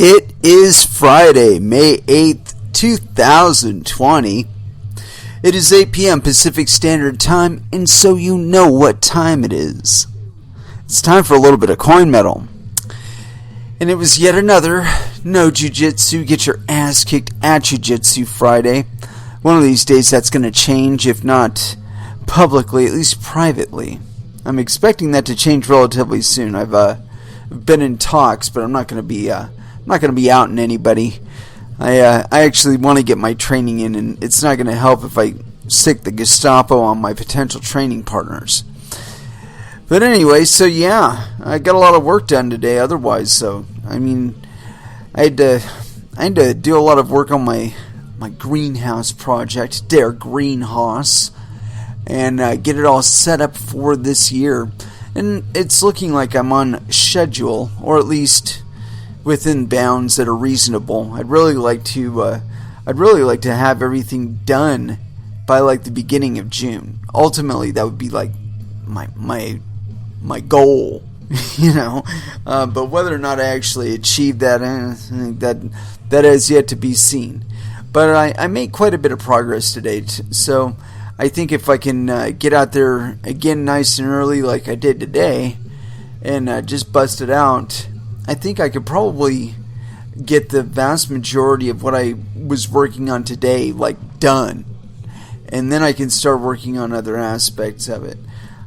It is Friday, May 8th, 2020. It is 8 p.m. Pacific Standard Time, and so you know what time it is. It's time for a little bit of coin metal. And it was yet another No Jiu-Jitsu, get your ass kicked at Jiu-Jitsu Friday. One of these days that's going to change, if not publicly, at least privately. I'm expecting that to change relatively soon. I've been in talks, but I'm not going to be outing anybody. I actually want to get my training in, and it's not going to help if I stick the Gestapo on my potential training partners. But anyway, so yeah, I got a lot of work done today. Otherwise, so I mean, I had to do a lot of work on my greenhouse project, der Greenhouse, and get it all set up for this year. And it's looking like I'm on schedule, or at least within bounds that are reasonable. I'd really like to have everything done by like the beginning of June. Ultimately, that would be like my goal, you know. But whether or not I actually achieve that, that has yet to be seen. But I made quite a bit of progress today, so I think if I can get out there again nice and early like I did today and just bust it out, I think I could probably get the vast majority of what I was working on today like done, and then I can start working on other aspects of it.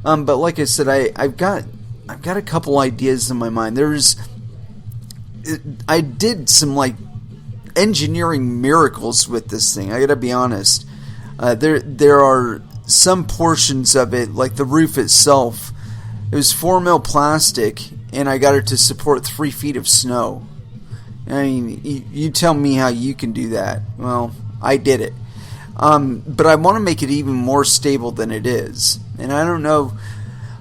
But like I said, I've got a couple ideas in my mind. I did some like engineering miracles with this thing. I gotta be honest. There are some portions of it, like the roof itself. It was 4 mil plastic, and I got it to support 3 feet of snow. I mean, you tell me how you can do that. Well, I did it. But I want to make it even more stable than it is. And I don't know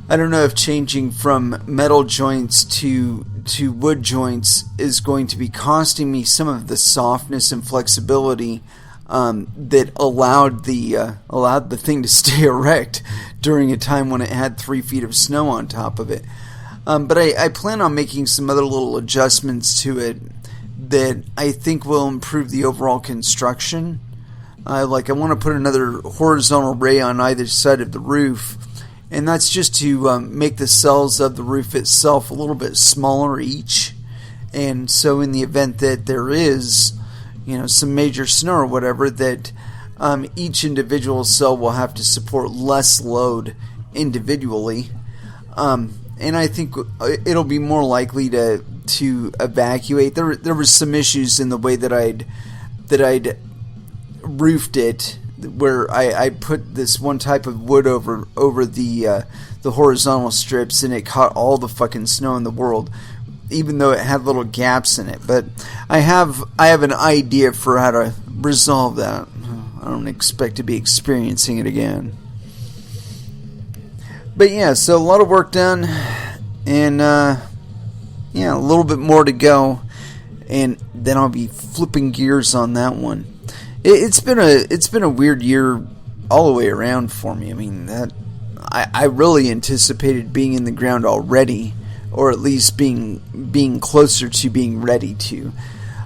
if changing from metal joints to wood joints is going to be costing me some of the softness and flexibility that allowed the thing to stay erect during a time when it had 3 feet of snow on top of it. But I plan on making some other little adjustments to it that I think will improve the overall construction. I want to put another horizontal ray on either side of the roof, and that's just to make the cells of the roof itself a little bit smaller each. And so in the event that there is, some major snow or whatever, that each individual cell will have to support less load individually. And I think it'll be more likely to evacuate. There was some issues in the way that I'd roofed it, where I put this one type of wood over the horizontal strips, and it caught all the fucking snow in the world, even though it had little gaps in it. But I have an idea for how to resolve that. I don't expect to be experiencing it again. But yeah, so a lot of work done, and a little bit more to go, and then I'll be flipping gears on that one. It's been a weird year all the way around for me. I mean, I really anticipated being in the ground already, or at least being closer to being ready to.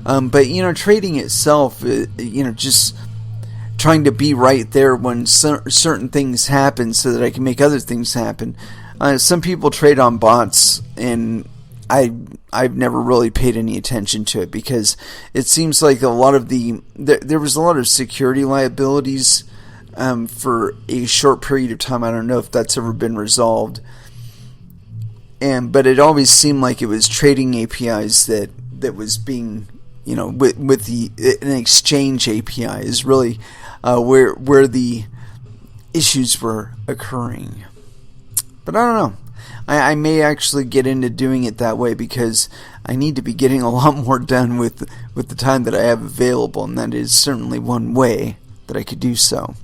But trading itself, just trying to be right there when certain things happen so that I can make other things happen. Some people trade on bots, and I've never really paid any attention to it, because it seems like a lot of there was a lot of security liabilities for a short period of time. I don't know if that's ever been resolved. But it always seemed like it was trading APIs that was being, with an exchange API is really where the issues were occurring. But I don't know. I may actually get into doing it that way, because I need to be getting a lot more done with the time that I have available, and that is certainly one way that I could do so.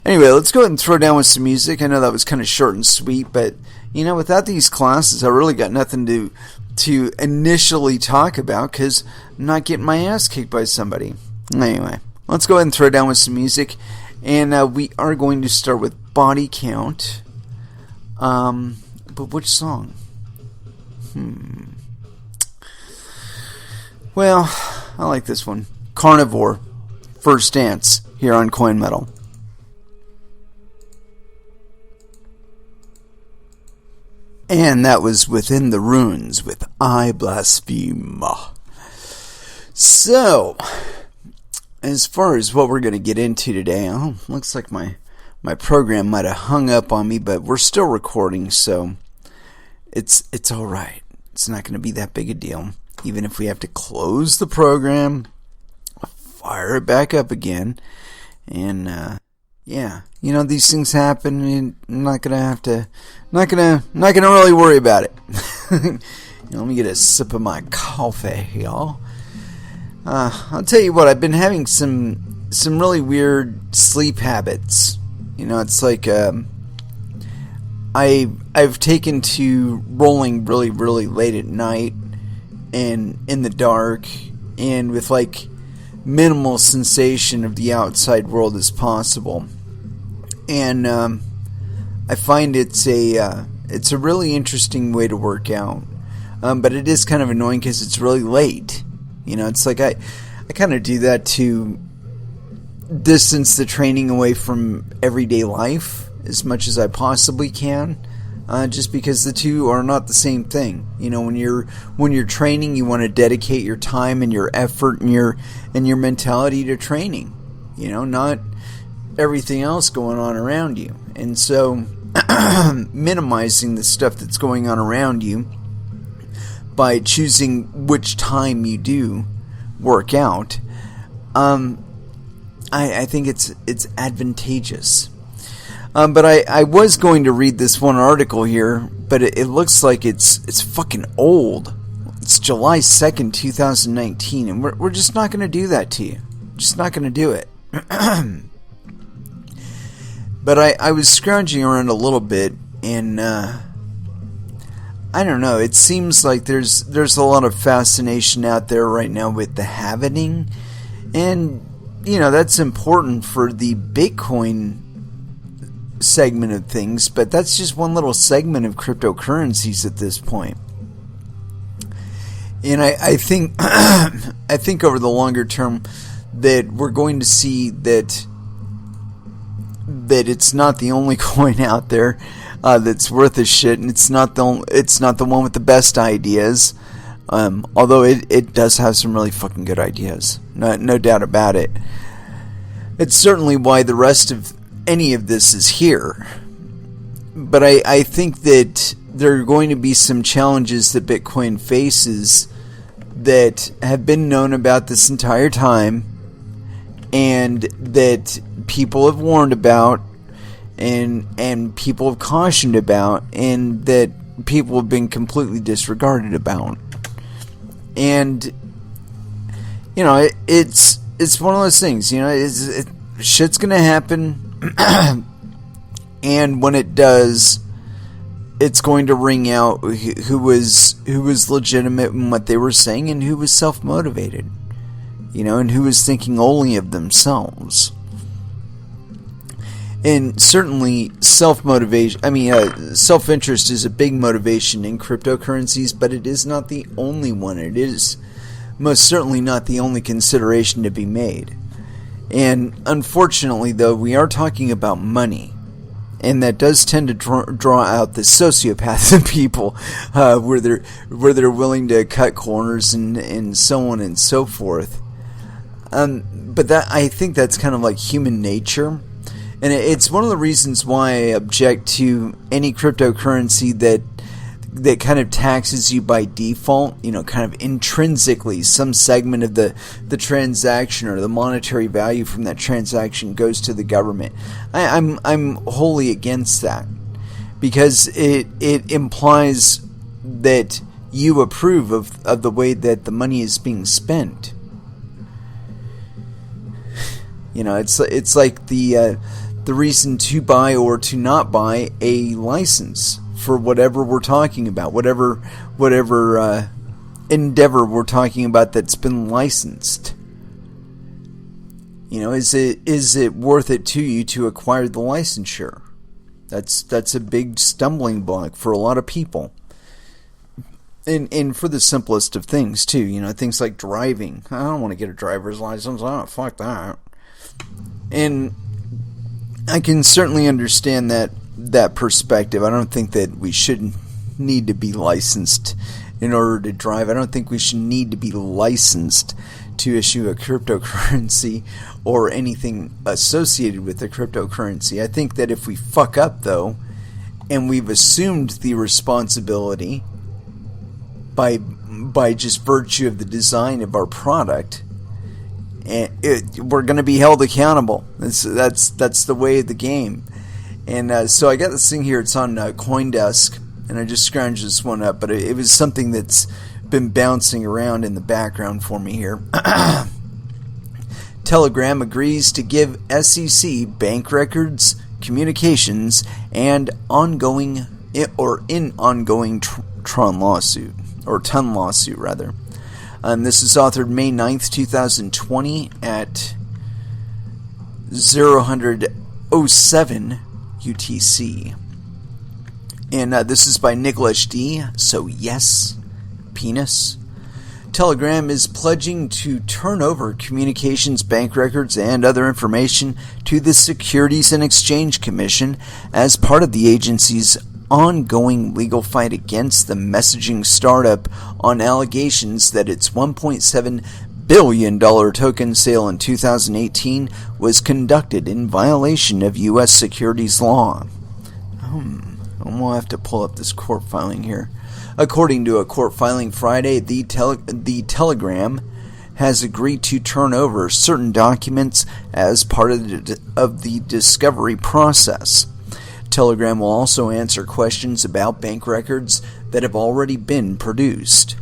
Anyway, let's go ahead and throw down with some music. I know that was kind of short and sweet, but without these classes, I really got nothing to initially talk about, because I'm not getting my ass kicked by somebody. Anyway, let's go ahead and throw down with some music, and we are going to start with Body Count. But which song? Well, I like this one. Carnivore, First Dance, here on Coin Metal. And that was Within the Runes with I Blaspheme. So, as far as what we're going to get into today, looks like my program might have hung up on me, but we're still recording, so it's all right. It's not going to be that big a deal. Even if we have to close the program, fire it back up again, and yeah, these things happen, and I'm not gonna really worry about it. Let me get a sip of my coffee, y'all. I'll tell you what, I've been having some really weird sleep habits. It's like I've taken to rolling really, really late at night and in the dark and with like minimal sensation of the outside world as possible. And I find it's a really interesting way to work out. But it is kind of annoying because it's really late. It's like I kind of do that to distance the training away from everyday life as much as I possibly can. Just because the two are not the same thing. When you're training, you want to dedicate your time and your effort and your mentality to training. Not everything else going on around you. And so minimizing the stuff that's going on around you by choosing which time you do work out, I think it's advantageous. But I was going to read this one article here, but it looks like it's fucking old. It's July 2nd, 2019, and we're just not going to do that to you. Just not going to do it. But I was scrounging around a little bit, and I don't know. It seems like there's a lot of fascination out there right now with the halvening, and that's important for the Bitcoin segment of things, but that's just one little segment of cryptocurrencies at this point. And I think I think over the longer term that we're going to see that it's not the only coin out there that's worth a shit, and it's not the one with the best ideas. Although it does have some really fucking good ideas, no doubt about it. It's certainly why the rest of any of this is here. But I think that there are going to be some challenges that Bitcoin faces that have been known about this entire time, and that people have warned about, and people have cautioned about, and that people have been completely disregarded about. And it's one of those things. Shit's gonna happen. And when it does, it's going to ring out who was legitimate in what they were saying, and who was self-motivated, and who was thinking only of themselves. And certainly self-motivation, self-interest is a big motivation in cryptocurrencies, but it is not the only one. It is most certainly not the only consideration to be made. And unfortunately, though, we are talking about money, and that does tend to draw out the sociopaths in people, where they're willing to cut corners and so on and so forth. But that, I think that's kind of like human nature, and it's one of the reasons why I object to any cryptocurrency that kind of taxes you by default, kind of intrinsically. Some segment of the transaction or the monetary value from that transaction goes to the government. I'm wholly against that, because it implies that you approve of the way that the money is being spent. It's like the reason to buy or to not buy a license for whatever we're talking about, whatever endeavor we're talking about that's been licensed. Is it worth it to you to acquire the licensure? That's a big stumbling block for a lot of people. And for the simplest of things too, things like driving. I don't want to get a driver's license. Oh, fuck that. And I can certainly understand that perspective. I don't think that we should need to be licensed in order to drive. I don't think we should need to be licensed to issue a cryptocurrency or anything associated with a cryptocurrency. I think that if we fuck up, though, and we've assumed the responsibility by just virtue of the design of our product, we're going to be held accountable. That's the way of the game. And so I got this thing here. It's on CoinDesk, and I just scrounged this one up, but it was something that's been bouncing around in the background for me here. Telegram agrees to give SEC bank records, communications, and ongoing Tron lawsuit, or Ton lawsuit rather. This is authored May 9th, 2020 at 07 UTC. And this is by Nicholas D. So yes, penis. Telegram is pledging to turn over communications, bank records, and other information to the Securities and Exchange Commission as part of the agency's ongoing legal fight against the messaging startup on allegations that its $1.7 billion token sale in 2018 was conducted in violation of U.S. securities law. We'll have to pull up this court filing here. According to a court filing Friday, the Telegram has agreed to turn over certain documents as part of the discovery process. Telegram will also answer questions about bank records that have already been produced.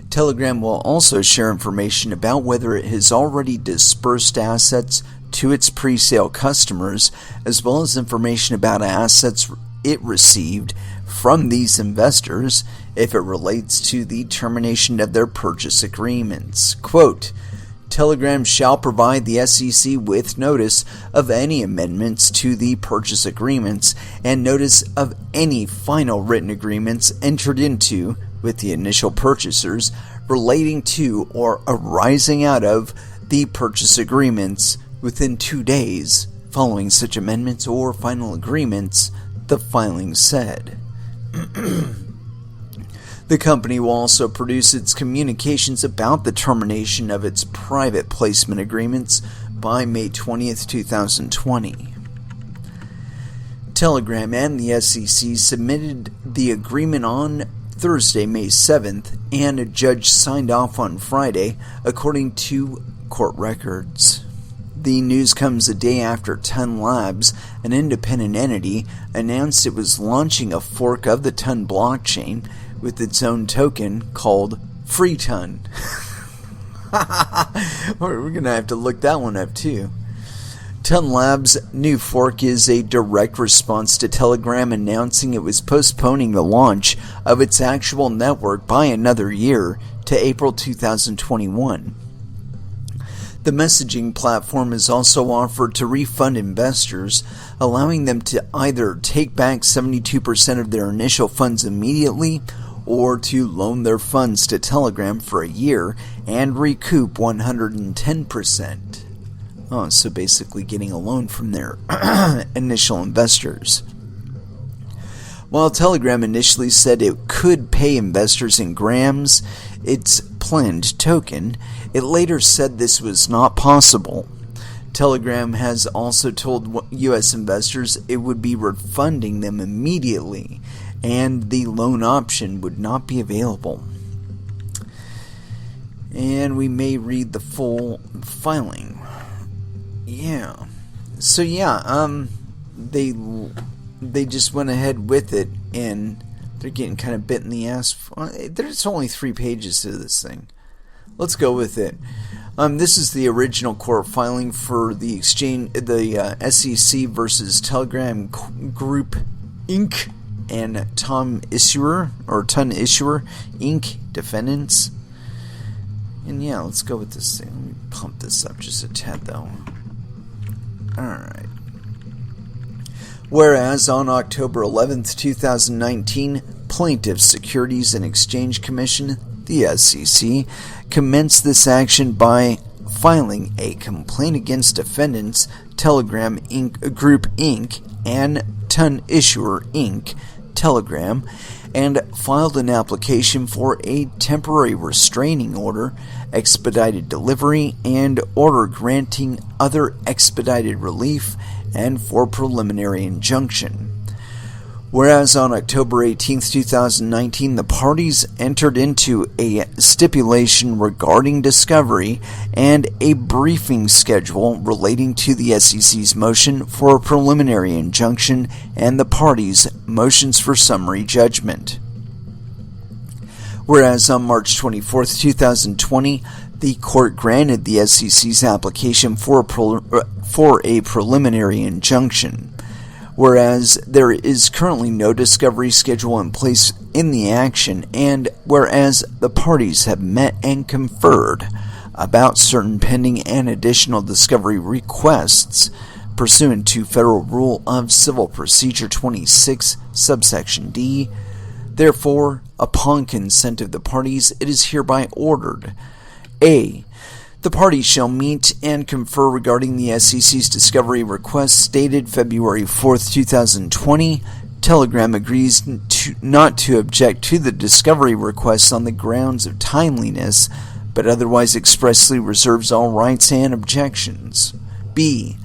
Telegram will also share information about whether it has already dispersed assets to its pre-sale customers, as well as information about assets it received from these investors if it relates to the termination of their purchase agreements. Quote, Telegram shall provide the SEC with notice of any amendments to the purchase agreements and notice of any final written agreements entered into with the initial purchasers relating to or arising out of the purchase agreements within 2 days following such amendments or final agreements, the filing said. The company will also produce its communications about the termination of its private placement agreements by May 20th, 2020. Telegram and the SEC submitted the agreement on Thursday, May 7th, and a judge signed off on Friday, according to court records. The news comes a day after Ton Labs, an independent entity, announced it was launching a fork of the Ton blockchain with its own token called FreeTon. We're going to have to look that one up too. Ton Labs' new fork is a direct response to Telegram announcing it was postponing the launch of its actual network by another year to April 2021. The messaging platform is also offered to refund investors, allowing them to either take back 72% of their initial funds immediately or to loan their funds to Telegram for a year and recoup 110%. Oh, so basically getting a loan from their initial investors. While Telegram initially said it could pay investors in grams, its planned token, it later said this was not possible. Telegram has also told U.S. investors it would be refunding them immediately, and the loan option would not be available. And we may read the full filing. Yeah. So they just went ahead with it, and they're getting kind of bit in the ass. There's only 3 pages to this thing. Let's go with it. This is the original court filing for the SEC versus Telegram Group Inc. and Ton Issuer Inc. defendants. And yeah, let's go with this thing. Let me pump this up just a tad, though. Alright. Whereas on October 11th, 2019, Plaintiffs' Securities and Exchange Commission, the SEC, commenced this action by filing a complaint against defendants Telegram Group Inc. and Ton Issuer Inc. Telegram, and filed an application for a temporary restraining order, expedited delivery, and order granting other expedited relief, and for preliminary injunction. Whereas on October 18, 2019, the parties entered into a stipulation regarding discovery and a briefing schedule relating to the SEC's motion for a preliminary injunction and the parties' motions for summary judgment. Whereas on March 24, 2020, the court granted the SEC's application for a preliminary injunction. Whereas there is currently no discovery schedule in place in the action, and whereas the parties have met and conferred about certain pending and additional discovery requests pursuant to Federal Rule of Civil Procedure 26, subsection D, therefore, upon consent of the parties, it is hereby ordered: A. The parties shall meet and confer regarding the SEC's discovery request stated February 4, 2020. Telegram agrees not to object to the discovery request on the grounds of timeliness, but otherwise expressly reserves all rights and objections. B.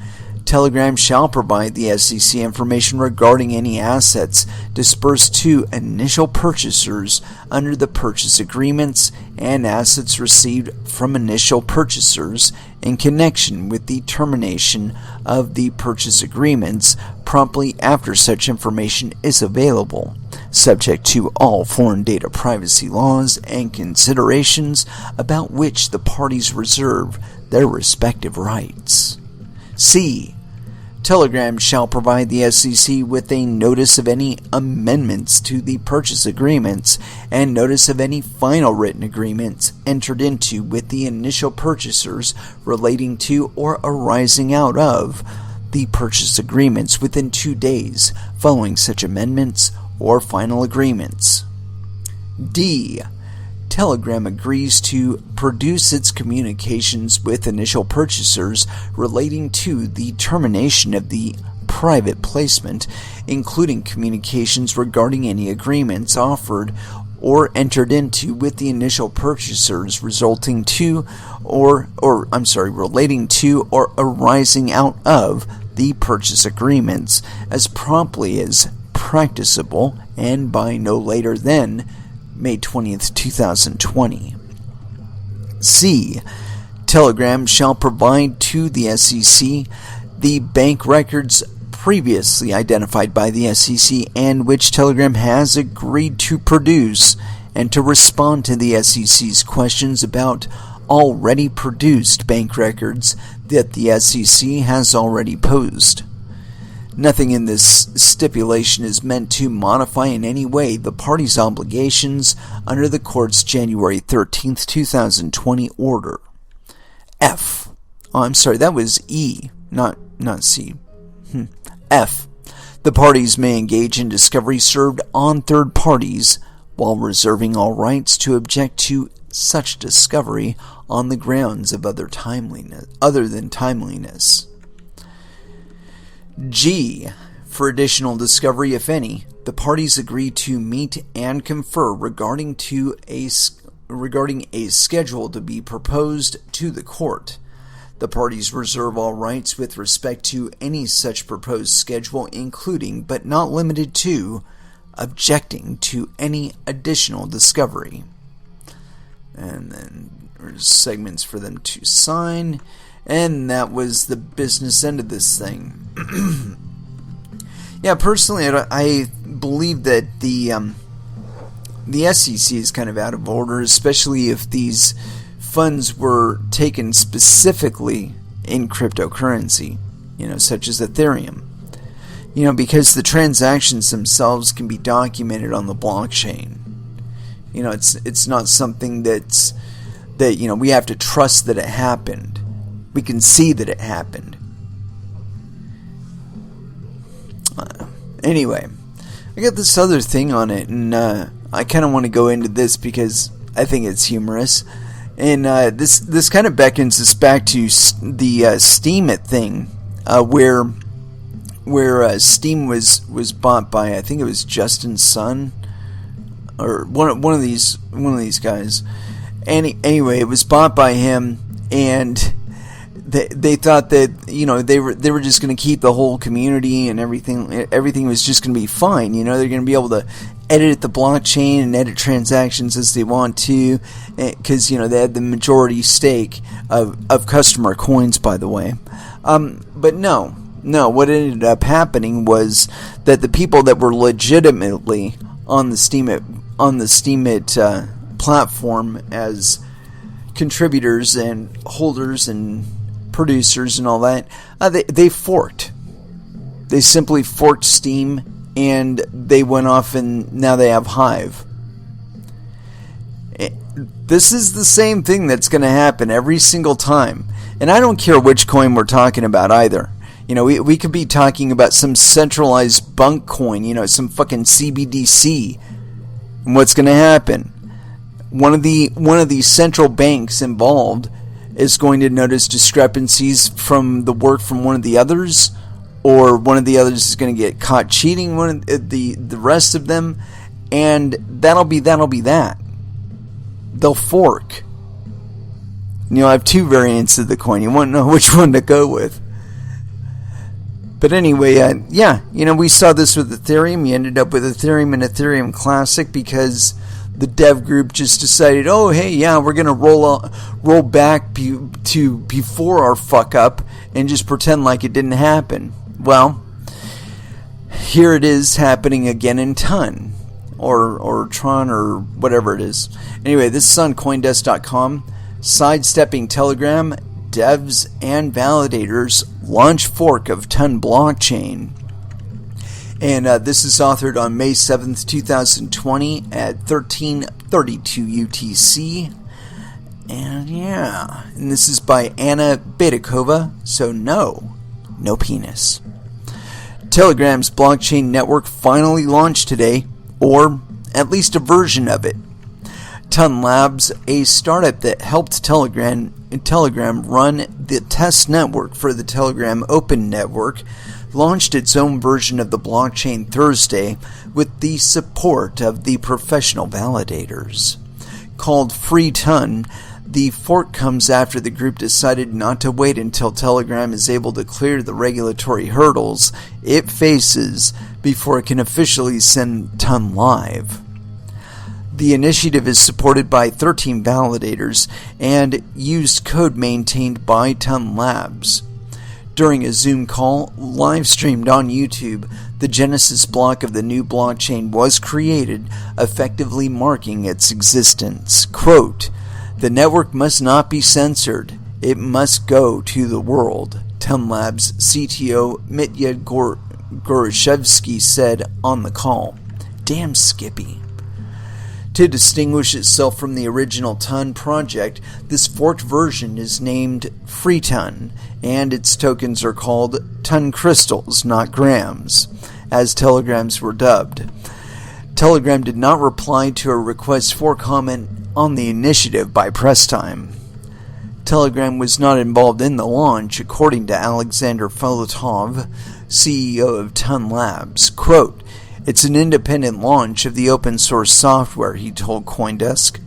Telegram shall provide the SEC information regarding any assets dispersed to initial purchasers under the purchase agreements and assets received from initial purchasers in connection with the termination of the purchase agreements promptly after such information is available, subject to all foreign data privacy laws and considerations about which the parties reserve their respective rights. C. Telegram shall provide the SEC with a notice of any amendments to the purchase agreements and notice of any final written agreements entered into with the initial purchasers relating to or arising out of the purchase agreements within 2 days following such amendments or final agreements. D. Telegram agrees to produce its communications with initial purchasers relating to the termination of the private placement, including communications regarding any agreements offered or entered into with the initial purchasers relating to or arising out of the purchase agreements as promptly as practicable and by no later than May 20th, 2020. C. Telegram shall provide to the SEC the bank records previously identified by the SEC and which Telegram has agreed to produce, and to respond to the SEC's questions about already produced bank records that the SEC has already posed. Nothing in this stipulation is meant to modify in any way the parties' obligations under the court's January 13, 2020 order. F. That was E, not C. F. The parties may engage in discovery served on third parties while reserving all rights to object to such discovery on the grounds of other than timeliness. G. For additional discovery, if any, the parties agree to meet and confer regarding a schedule to be proposed to the court. The parties reserve all rights with respect to any such proposed schedule, including, but not limited to, objecting to any additional discovery. And then there's segments for them to sign. And that was the business end of this thing. Yeah, personally, I believe that the SEC is kind of out of order, especially if these funds were taken specifically in cryptocurrency, such as Ethereum. Because the transactions themselves can be documented on the blockchain. It's not something that we have to trust that it happened. We can see that it happened. Anyway, I got this other thing on it, and I kind of want to go into this because I think it's humorous. And this kind of beckons us back to the Steam It thing, where Steam was bought by, I think it was Justin's son, or one of these guys. Anyway, it was bought by him, and they thought that, you know, they were just going to keep the whole community and everything was just going to be fine. You know, they're going to be able to edit the blockchain and edit transactions as they want to, because, you know, they had the majority stake of customer coins, by the way. But no, what ended up happening was that the people that were legitimately on the Steemit platform as contributors and holders and producers and all that, they forked. They simply forked Steam, and they went off, and now they have Hive. This is the same thing that's going to happen every single time. And I don't care which coin we're talking about either. You know, we could be talking about some centralized bunk coin, you know, some fucking CBDC. And what's going to happen? One of the central banks involved is going to notice discrepancies from the work from one of the others, or one of the others is going to get caught cheating one of the rest of them, and that'll be that. They'll fork. You know, I have two variants of the coin. You want to know which one to go with. But anyway, yeah, you know, we saw this with Ethereum. You ended up with Ethereum and Ethereum Classic because the dev group just decided, oh, hey, yeah, we're going to roll back to before our fuck up and just pretend like it didn't happen. Well, here it is happening again in Ton, or Tron, or whatever it is. Anyway, this is on Coindesk.com. Sidestepping Telegram, devs and validators launch fork of Ton blockchain. And this is authored on May 7th, 2020 at 13:32 UTC. And yeah, and this is by Anna Bedakova, so no penis. Telegram's blockchain network finally launched today, or at least a version of it. Ton Labs, a startup that helped Telegram run the test network for the Telegram Open Network, launched its own version of the blockchain Thursday with the support of the professional validators. Called Free Ton, the fork comes after the group decided not to wait until Telegram is able to clear the regulatory hurdles it faces before it can officially send Ton live. The initiative is supported by 13 validators and used code maintained by Ton Labs. During a Zoom call live streamed on YouTube, the Genesis block of the new blockchain was created, effectively marking its existence. Quote, "The network must not be censored. It must go to the world," Ton Labs CTO Mitya Goroshevsky said on the call. Damn Skippy. To distinguish itself from the original Ton project, this forked version is named Free Ton, and its tokens are called Ton Crystals, not grams, as Telegrams were dubbed. Telegram did not reply to a request for comment on the initiative by press time. Telegram was not involved in the launch, according to Alexander Folotov, CEO of Ton Labs. Quote, "It's an independent launch of the open source software," he told CoinDesk.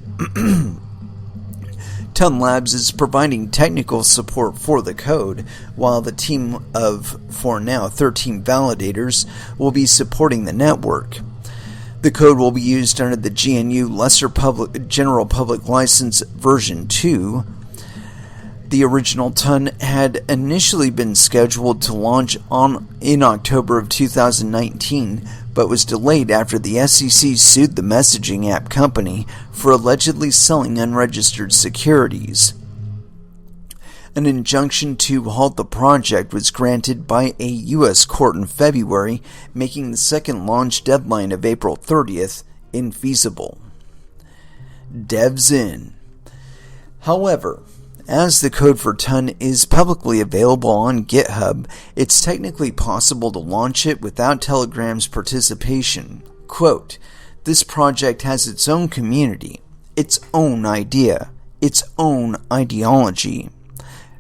Ton Labs is providing technical support for the code, while the team of, for now, 13 validators will be supporting the network. The code will be used under the GNU General Public License version 2. The original Ton had initially been scheduled to launch in October of 2019, but was delayed after the SEC sued the messaging app company for allegedly selling unregistered securities. An injunction to halt the project was granted by a U.S. court in February, making the second launch deadline of April 30th infeasible. Devs in. However, As the code for Ton is publicly available on GitHub, it's technically possible to launch it without Telegram's participation. Quote, "This project has its own community, its own idea, its own ideology.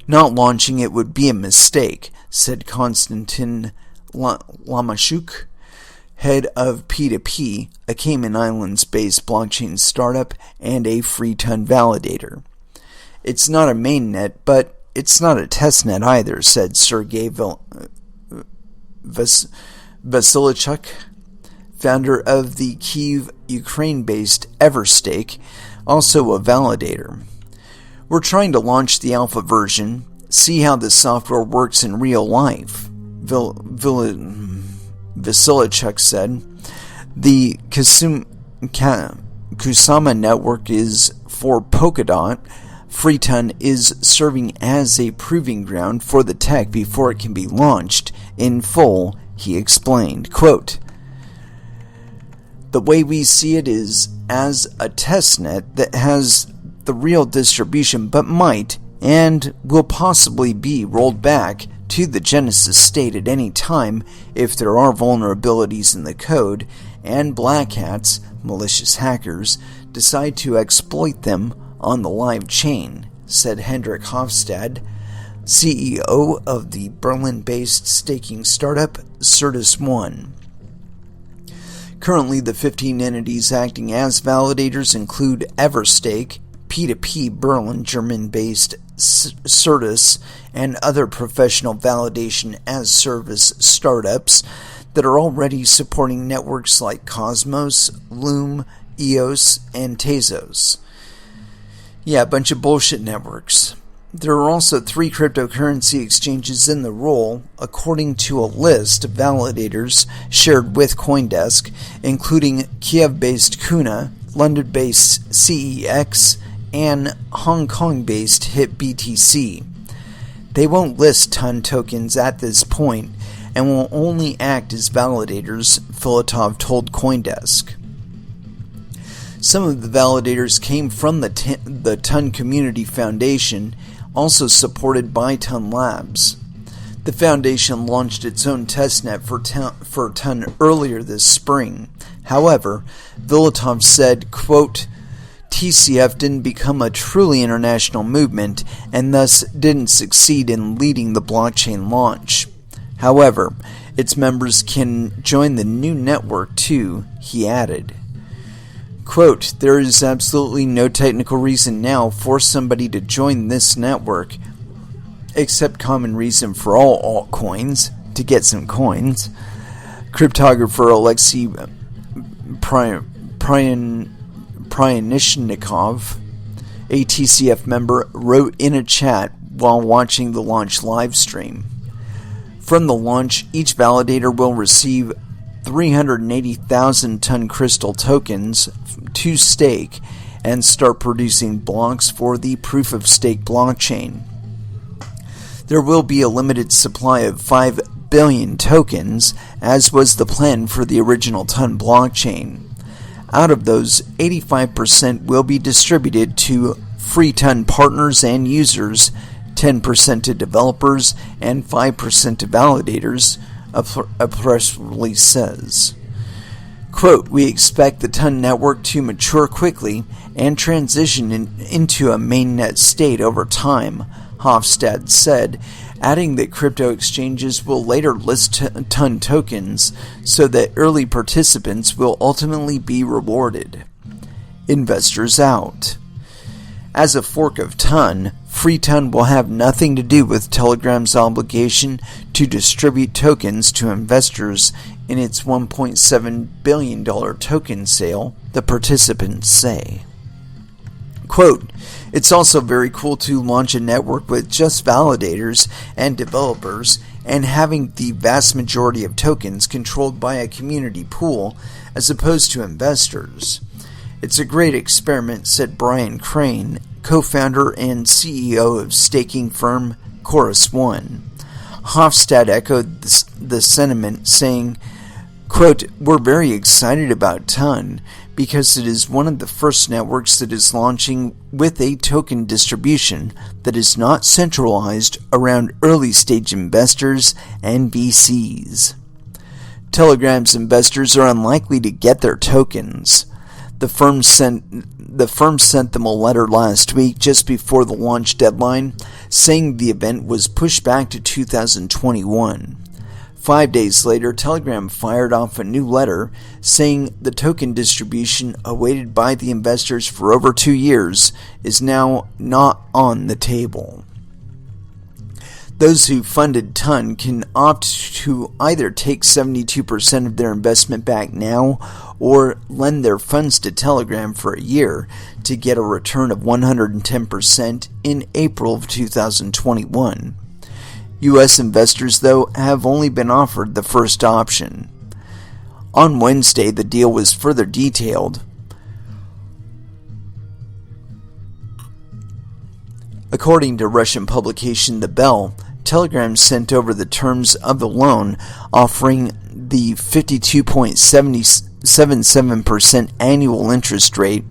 Not launching it would be a mistake," said Konstantin Lamashuk, head of P2P, a Cayman Islands-based blockchain startup and a free Ton validator. "It's not a mainnet, but it's not a testnet either," said Sergey Vasilichuk, founder of the Kyiv, Ukraine-based Everstake, also a validator. "We're trying to launch the alpha version, see how the software works in real life," Vasilichuk said. "The Kusama network is for Polkadot. Freeton is serving as a proving ground for the tech before it can be launched in full," he explained. Quote, "The way we see it is as a testnet that has the real distribution but might and will possibly be rolled back to the Genesis state at any time if there are vulnerabilities in the code and black hats, malicious hackers, decide to exploit them on the live chain," said Hendrik Hofstad, CEO of the Berlin-based staking startup Certus One. Currently, the 15 entities acting as validators include Everstake, P2P Berlin German-based Certus, and other professional validation as service startups that are already supporting networks like Cosmos, Loom, EOS, and Tezos. Yeah, a bunch of bullshit networks. There are also 3 cryptocurrency exchanges in the roll, according to a list of validators shared with CoinDesk, including Kiev-based Kuna, London-based CEX, and Hong Kong-based HitBTC. They won't list Ton tokens at this point and will only act as validators, Filatov told CoinDesk. Some of the validators came from the Ton Community Foundation, also supported by Ton Labs. The foundation launched its own testnet for Ton earlier this spring. However, Filatov said, quote, "TCF didn't become a truly international movement and thus didn't succeed in leading the blockchain launch. However, its members can join the new network too," he added. Quote, "There is absolutely no technical reason now for somebody to join this network, except common reason for all altcoins, to get some coins." Cryptographer Alexei Pryanishnikov, a TCF member, wrote in a chat while watching the launch livestream. From the launch, each validator will receive 380,000 Ton Crystal tokens to stake and start producing blocks for the proof-of-stake blockchain. There will be a limited supply of 5 billion tokens, as was the plan for the original Ton blockchain. Out of those, 85% will be distributed to free Ton partners and users, 10% to developers, and 5% to validators, a press release says. Quote, "We expect the Ton network to mature quickly and transition into a mainnet state over time," Hofstad said, adding that crypto exchanges will later list Ton tokens so that early participants will ultimately be rewarded. Investors out. As a fork of Ton, Free Ton will have nothing to do with Telegram's obligation to distribute tokens to investors in its $1.7 billion token sale, the participants say. Quote, "It's also very cool to launch a network with just validators and developers and having the vast majority of tokens controlled by a community pool as opposed to investors. It's a great experiment," said Brian Crane, co-founder and CEO of staking firm Chorus One. Hofstad echoed the sentiment, saying, quote, "We're very excited about Ton because it is one of the first networks that is launching with a token distribution that is not centralized around early-stage investors and VCs. Telegram's investors are unlikely to get their tokens. The firm sent them a letter last week just before the launch deadline, saying the event was pushed back to 2021. 5 days later, Telegram fired off a new letter saying the token distribution awaited by the investors for over 2 years is now not on the table. Those who funded TON can opt to either take 72% of their investment back now or lend their funds to Telegram for a year to get a return of 110% in April of 2021. U.S. investors, though, have only been offered the first option. On Wednesday, the deal was further detailed. According to Russian publication The Bell, Telegram sent over the terms of the loan, offering the 52.77% annual interest rate.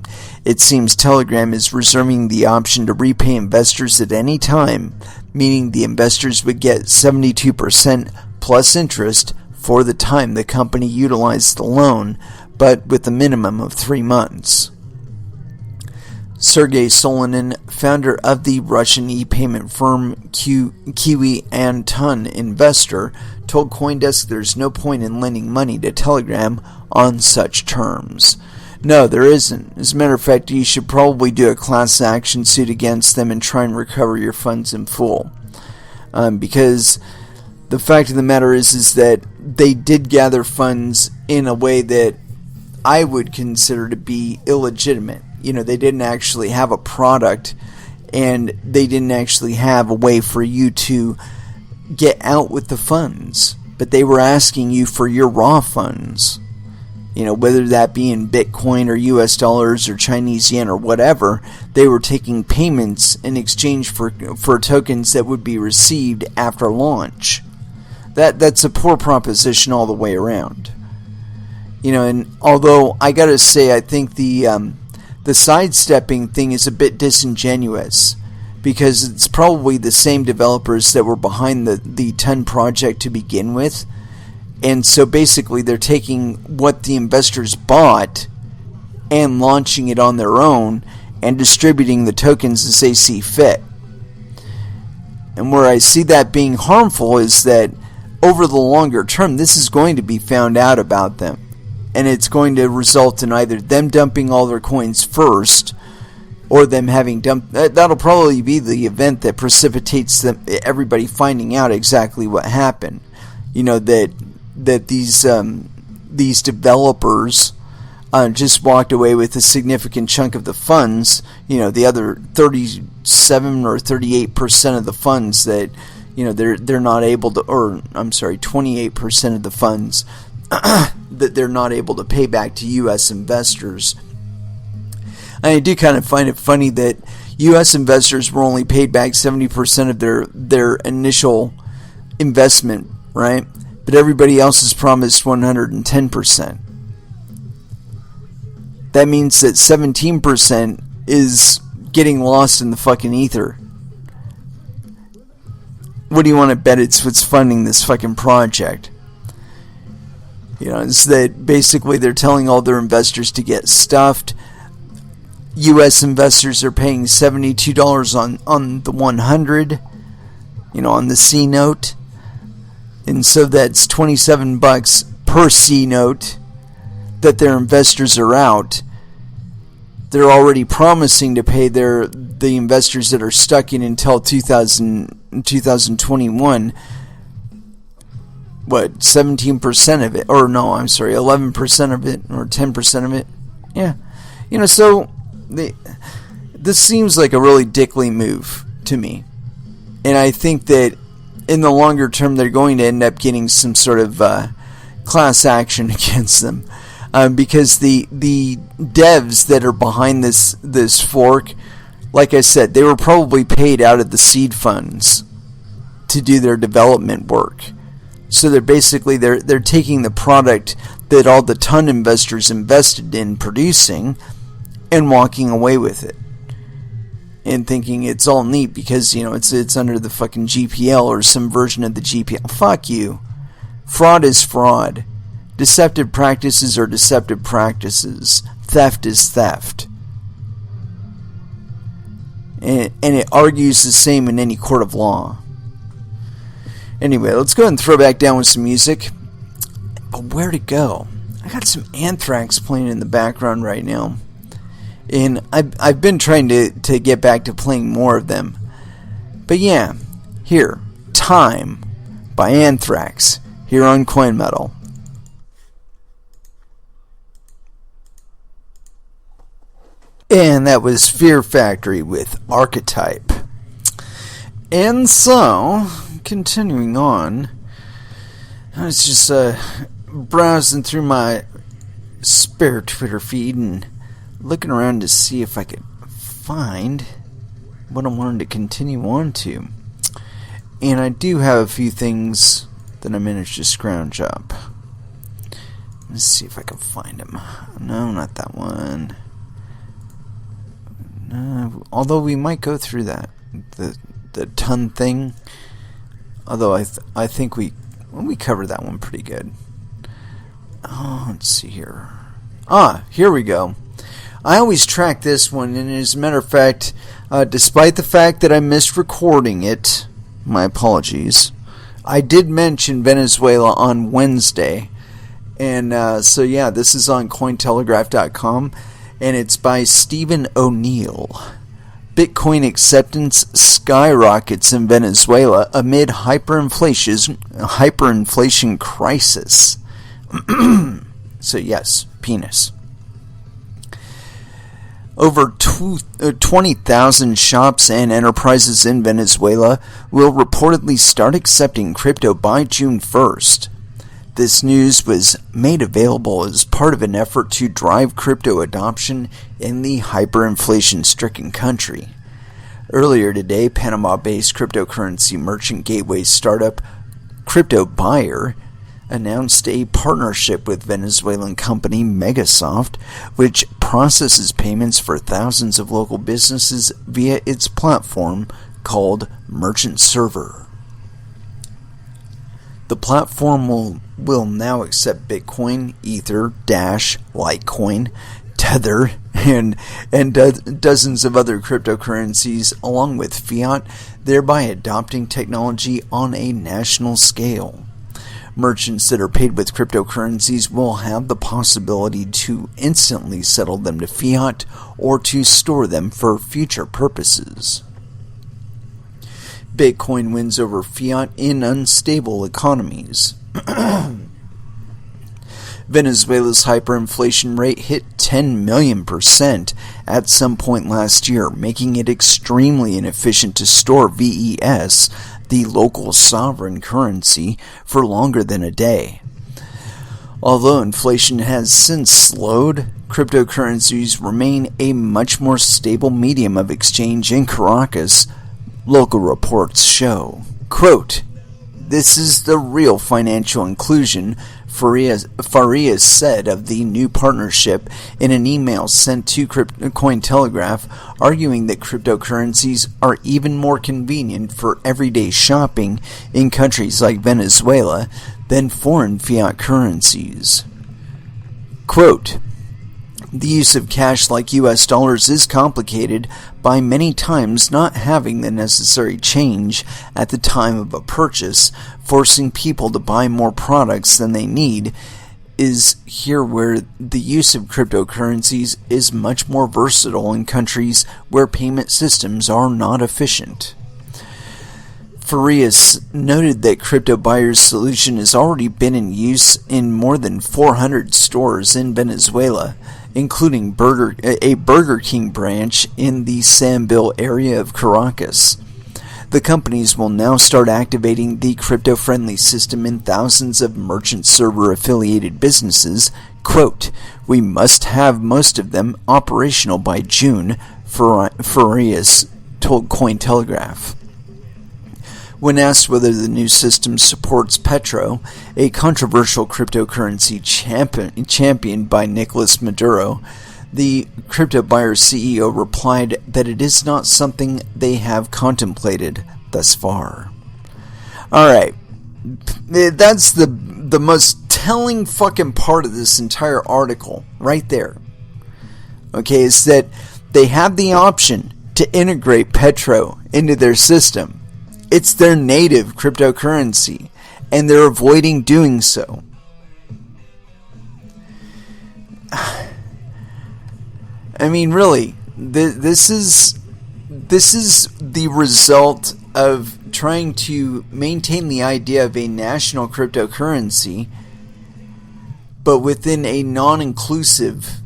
It seems Telegram is reserving the option to repay investors at any time, meaning the investors would get 72% plus interest for the time the company utilized the loan, but with a minimum of 3 months. Sergey Solinin, founder of the Russian e-payment firm Kiwi and Ton Investor, told CoinDesk there's no point in lending money to Telegram on such terms. No, there isn't. As a matter of fact, you should probably do a class action suit against them and try and recover your funds in full. Because the fact of the matter is that they did gather funds in a way that I would consider to be illegitimate. You know, they didn't actually have a product, and they didn't actually have a way for you to get out with the funds. But they were asking you for your raw funds. You know, whether that be in Bitcoin or US dollars or Chinese yen or whatever, they were taking payments in exchange for tokens that would be received after launch. That's a poor proposition all the way around. You know, and although I gotta say, I think the sidestepping thing is a bit disingenuous, because it's probably the same developers that were behind the TON project to begin with. And so basically they're taking what the investors bought and launching it on their own and distributing the tokens as they see fit. And where I see that being harmful is that over the longer term, this is going to be found out about them. And it's going to result in either them dumping all their coins first, or them having dumped. That'll probably be the event that precipitates everybody finding out exactly what happened. You know, that these developers just walked away with a significant chunk of the funds. You know, the other 37 or 38% of the funds that, you know, they're not able to, or I'm sorry, 28% of the funds that they're not able to pay back to U.S. investors. I do kind of find it funny that U.S. investors were only paid back 70% of their initial investment, right? But everybody else is promised 110%. That means that 17% is getting lost in the fucking ether. What do you want to bet it's what's funding this fucking project? You know, it's that basically they're telling all their investors to get stuffed. U.S. investors are paying $72 on the 100, you know, on the C note. And so that's $27 per C note that their investors are out. They're already promising to pay the investors that are stuck in until 2021. What, 17% of it? Or no, I'm sorry, 11% of it, or 10% of it? Yeah. You know, so this seems like a really dickly move to me. And I think that in the longer term, they're going to end up getting some sort of class action against them. Because the devs that are behind this fork, like I said, they were probably paid out of the seed funds to do their development work. So they're basically they're taking the product that all the ton investors invested in producing and walking away with it. And thinking it's all neat because, it's under the fucking GPL or some version of the GPL. Fuck you. Fraud is fraud. Deceptive practices are deceptive practices. Theft is theft. And it argues the same in any court of law. Anyway, let's go ahead and throw back down with some music. But where to go? I got some Anthrax playing in the background right now. And I've been trying to get back to playing more of them. But yeah, here, Time by Anthrax, here on Coin Metal. And that was Fear Factory with Archetype. And so, continuing on, I was just browsing through my spare Twitter feed and looking around to see if I could find what I wanted to continue on to. And I do have a few things that I managed to scrounge up. Let's see if I can find them. No, not that one. No, although we might go through that. The ton thing. Although I think we covered that one pretty good. Oh, let's see here. Here we go. I always track this one, and as a matter of fact, despite the fact that I missed recording it, my apologies, I did mention Venezuela on Wednesday. And so yeah, this is on Cointelegraph.com, and it's by Stephen O'Neill. Bitcoin acceptance skyrockets in Venezuela amid hyperinflation crisis. So yes, penis. Over 20,000 shops and enterprises in Venezuela will reportedly start accepting crypto by June 1st. This news was made available as part of an effort to drive crypto adoption in the hyperinflation-stricken country. Earlier today, Panama-based cryptocurrency merchant gateway startup Crypto Buyer announced a partnership with Venezuelan company Megasoft, which processes payments for thousands of local businesses via its platform called Merchant Server. The platform will now accept Bitcoin, Ether, Dash, Litecoin, Tether, and dozens of other cryptocurrencies along with fiat, thereby adopting technology on a national scale. Merchants that are paid with cryptocurrencies will have the possibility to instantly settle them to fiat or to store them for future purposes. Bitcoin wins over fiat in unstable economies. Venezuela's hyperinflation rate hit 10 million% at some point last year, making it extremely inefficient to store VES, the local sovereign currency, for longer than a day. Although inflation has since slowed, cryptocurrencies remain a much more stable medium of exchange in Caracas, local reports show. Quote, "This is the real financial inclusion," Farias said of the new partnership in an email sent to Cointelegraph, arguing that cryptocurrencies are even more convenient for everyday shopping in countries like Venezuela than foreign fiat currencies. Quote, "The use of cash like US dollars is complicated by many times not having the necessary change at the time of a purchase, forcing people to buy more products than they need, is here where the use of cryptocurrencies is much more versatile in countries where payment systems are not efficient." Farias noted that Crypto Buyer's solution has already been in use in more than 400 stores in Venezuela, including a Burger King branch in the Sambil area of Caracas. The companies will now start activating the crypto-friendly system in thousands of merchant server-affiliated businesses. Quote, "We must have most of them operational by June," Farias told Cointelegraph. When asked whether the new system supports Petro, a controversial cryptocurrency championed by Nicolas Maduro, the crypto buyer's CEO replied that it is not something they have contemplated thus far. Alright, that's the most telling fucking part of this entire article, right there. Okay, is that they have the option to integrate Petro into their system. It's their native cryptocurrency, and they're avoiding doing so. I mean, really, this is the result of trying to maintain the idea of a national cryptocurrency, but within a non-inclusive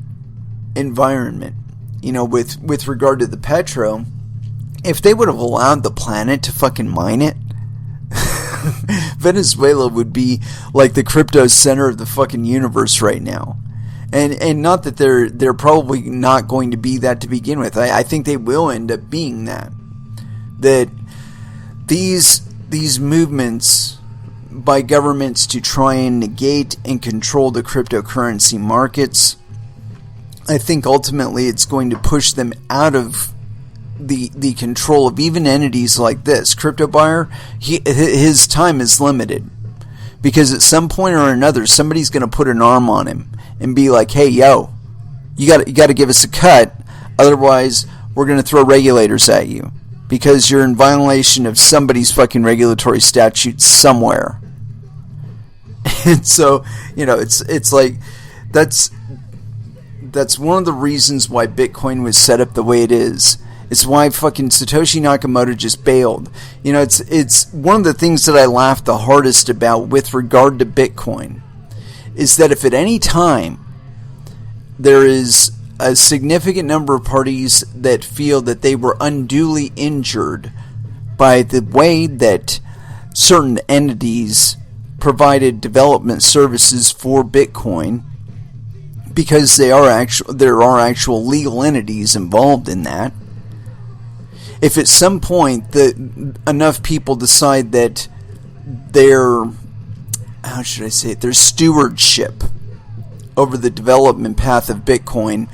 environment. You know, with regard to the Petro, if they would have allowed the planet to fucking mine it, Venezuela would be like the crypto center of the fucking universe right now. And not that they're probably not going to be that to begin with. I think they will end up being that. That these movements by governments to try and negate and control the cryptocurrency markets, I think ultimately it's going to push them out of the control of even entities like this. Crypto buyer, his time is limited. Because at some point or another, somebody's going to put an arm on him and be like, hey, yo, you got to give us a cut. Otherwise, we're going to throw regulators at you. Because you're in violation of somebody's fucking regulatory statute somewhere. And so, you know, it's like, that's one of the reasons why Bitcoin was set up the way it is. It's why fucking Satoshi Nakamoto just bailed. You know, it's one of the things that I laughed the hardest about with regard to Bitcoin is that if at any time there is a significant number of parties that feel that they were unduly injured by the way that certain entities provided development services for Bitcoin, because there are actual legal entities involved in that. If at some point enough people decide that their stewardship over the development path of Bitcoin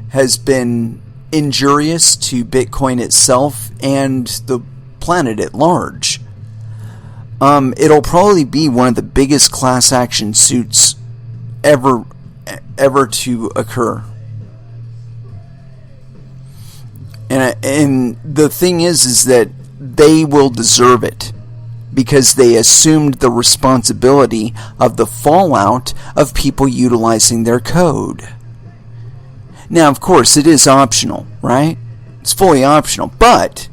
has been injurious to Bitcoin itself and the planet at large, it'll probably be one of the biggest class action suits ever to occur. And the thing is that they will deserve it because they assumed the responsibility of the fallout of people utilizing their code. Now, of course, it is optional, right? It's fully optional, but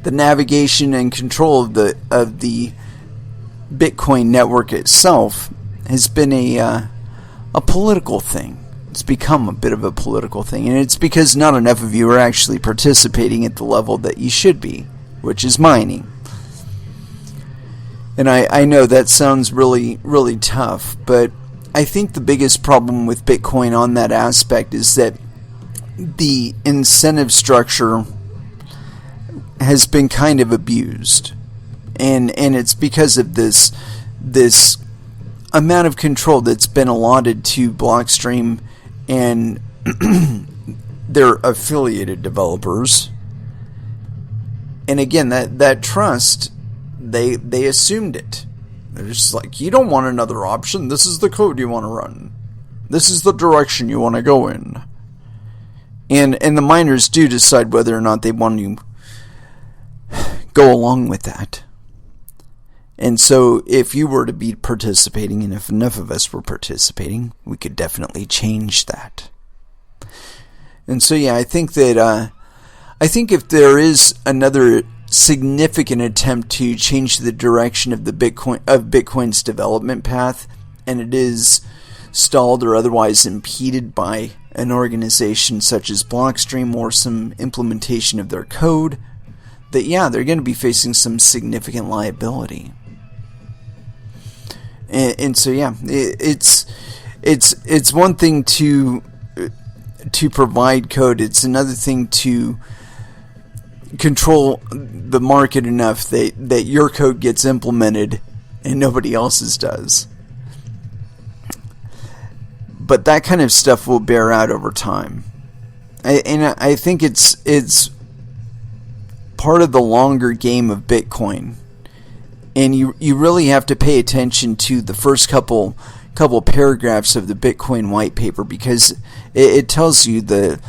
the navigation and control of the Bitcoin network itself has been a political thing. It's become a bit of a political thing, and it's because not enough of you are actually participating at the level that you should be, which is mining. And I know that sounds really, really tough, but I think the biggest problem with Bitcoin on that aspect is that the incentive structure has been kind of abused. And it's because of this amount of control that's been allotted to Blockstream and their affiliated developers. And again, that trust, they assumed it. They're just like, you don't want another option. This is the code you want to run. This is the direction you want to go in. And the miners do decide whether or not they want to go along with that. And so if you were to be participating, and if enough of us were participating, we could definitely change that. And so yeah, I think that if there is another significant attempt to change the direction of Bitcoin's development path, and it is stalled or otherwise impeded by an organization such as Blockstream or some implementation of their code, that yeah, they're going to be facing some significant liability. And so yeah, it's one thing to provide code. It's another thing to control the market enough that your code gets implemented and nobody else's does. But that kind of stuff will bear out over time. I think it's part of the longer game of Bitcoin. And you really have to pay attention to the first couple paragraphs of the Bitcoin white paper, because it tells you the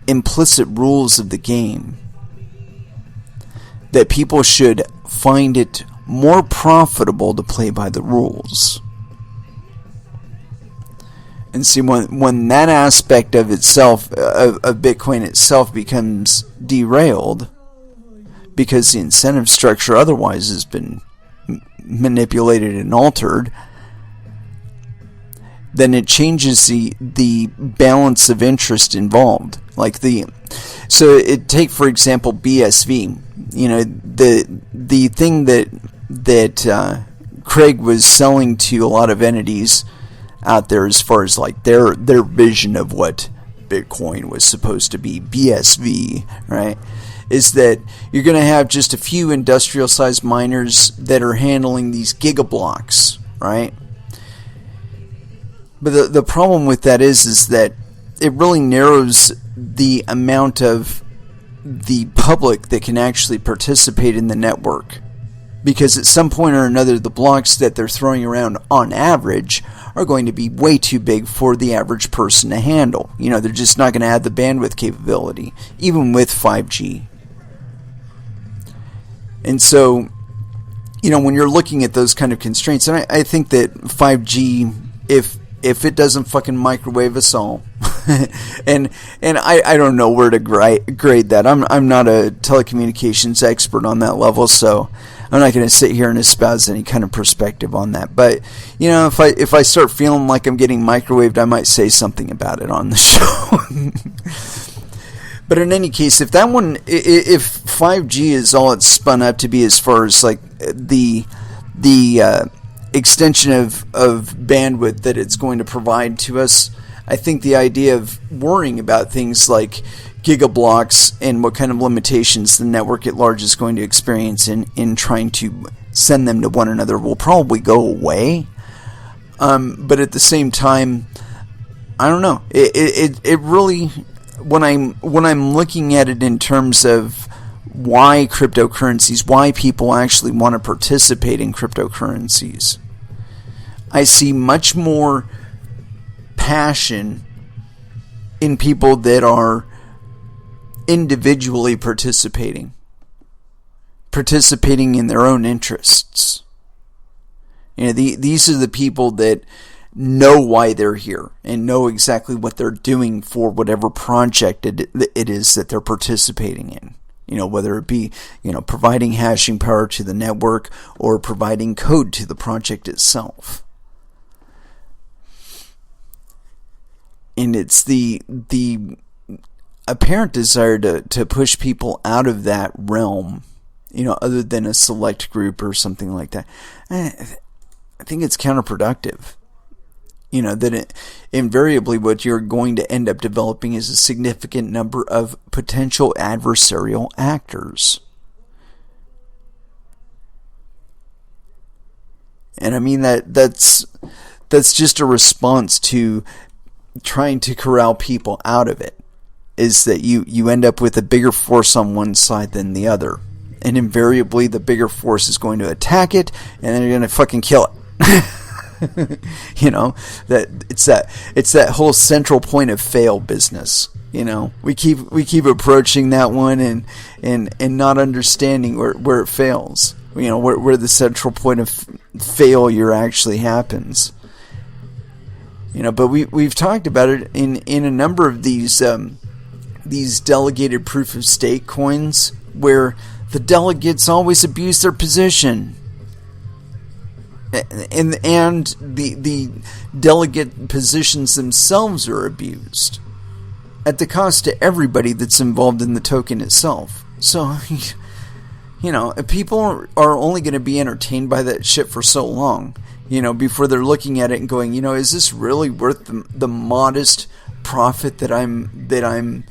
implicit rules of the game. That people should find it more profitable to play by the rules. And see, when that aspect of itself, of Bitcoin itself, becomes derailed, because the incentive structure otherwise has been manipulated and altered, then it changes the balance of interest involved. So take for example BSV. You know, the thing that Craig was selling to a lot of entities out there, as far as like their vision of what Bitcoin was supposed to be, BSV, right, is that you're going to have just a few industrial sized miners that are handling these gigablocks, right? But the problem with that is that it really narrows the amount of the public that can actually participate in the network. Because at some point or another, the blocks that they're throwing around on average are going to be way too big for the average person to handle. You know, they're just not going to have the bandwidth capability, even with 5G. And so, you know, when you're looking at those kind of constraints, and I think that 5G, if it doesn't fucking microwave us all, and I don't know where to grade that. I'm not a telecommunications expert on that level, so I'm not going to sit here and espouse any kind of perspective on that. But, you know, if I start feeling like I'm getting microwaved, I might say something about it on the show. But in any case, if 5G is all it's spun up to be, as far as like the extension of bandwidth that it's going to provide to us, I think the idea of worrying about things like gigablocks and what kind of limitations the network at large is going to experience in trying to send them to one another will probably go away. But at the same time, I don't know. It really, when I'm looking at it in terms of why cryptocurrencies, why people actually want to participate in cryptocurrencies, I see much more passion in people that are individually participating in their own interests. You know, these are the people that know why they're here and know exactly what they're doing for whatever project it is that they're participating in. You know, whether it be, you know, providing hashing power to the network or providing code to the project itself. And it's the apparent desire to push people out of that realm, you know, other than a select group or something like that. I think it's counterproductive. You know, that invariably what you're going to end up developing is a significant number of potential adversarial actors. And I mean that's just a response to trying to corral people out of it, is that you end up with a bigger force on one side than the other. And invariably the bigger force is going to attack it, and then you're going to fucking kill it. You know, that it's that whole central point of fail business. You know, we keep approaching that one and not understanding where it fails. You know, where the central point of failure actually happens. You know, but we've talked about it in a number of these delegated proof of stake coins, where the delegates always abuse their position. And the delegate positions themselves are abused at the cost to everybody that's involved in the token itself. So, you know, people are only going to be entertained by that shit for so long, you know, before they're looking at it and going, you know, is this really worth the modest profit that I'm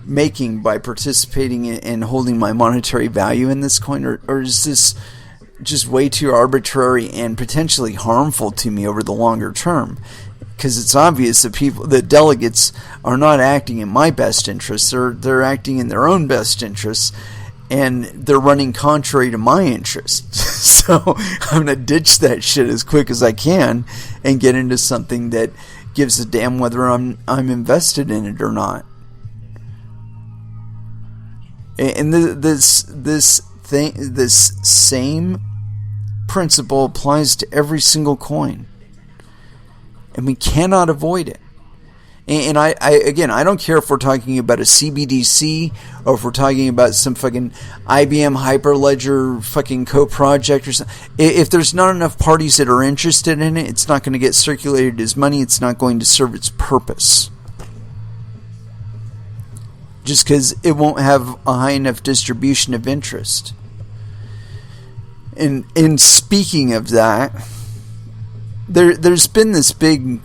making by participating and holding my monetary value in this coin, or is this just way too arbitrary and potentially harmful to me over the longer term? Because it's obvious that the delegates are not acting in my best interests. They're acting in their own best interests, and they're running contrary to my interests. So I'm going to ditch that shit as quick as I can and get into something that gives a damn whether I'm invested in it or not. And this same principle applies to every single coin. And we cannot avoid it. And I don't care if we're talking about a CBDC or if we're talking about some fucking IBM Hyperledger fucking co-project or something. If there's not enough parties that are interested in it, it's not going to get circulated as money. It's not going to serve its purpose. Just because it won't have a high enough distribution of interest. And speaking of that, there's been this big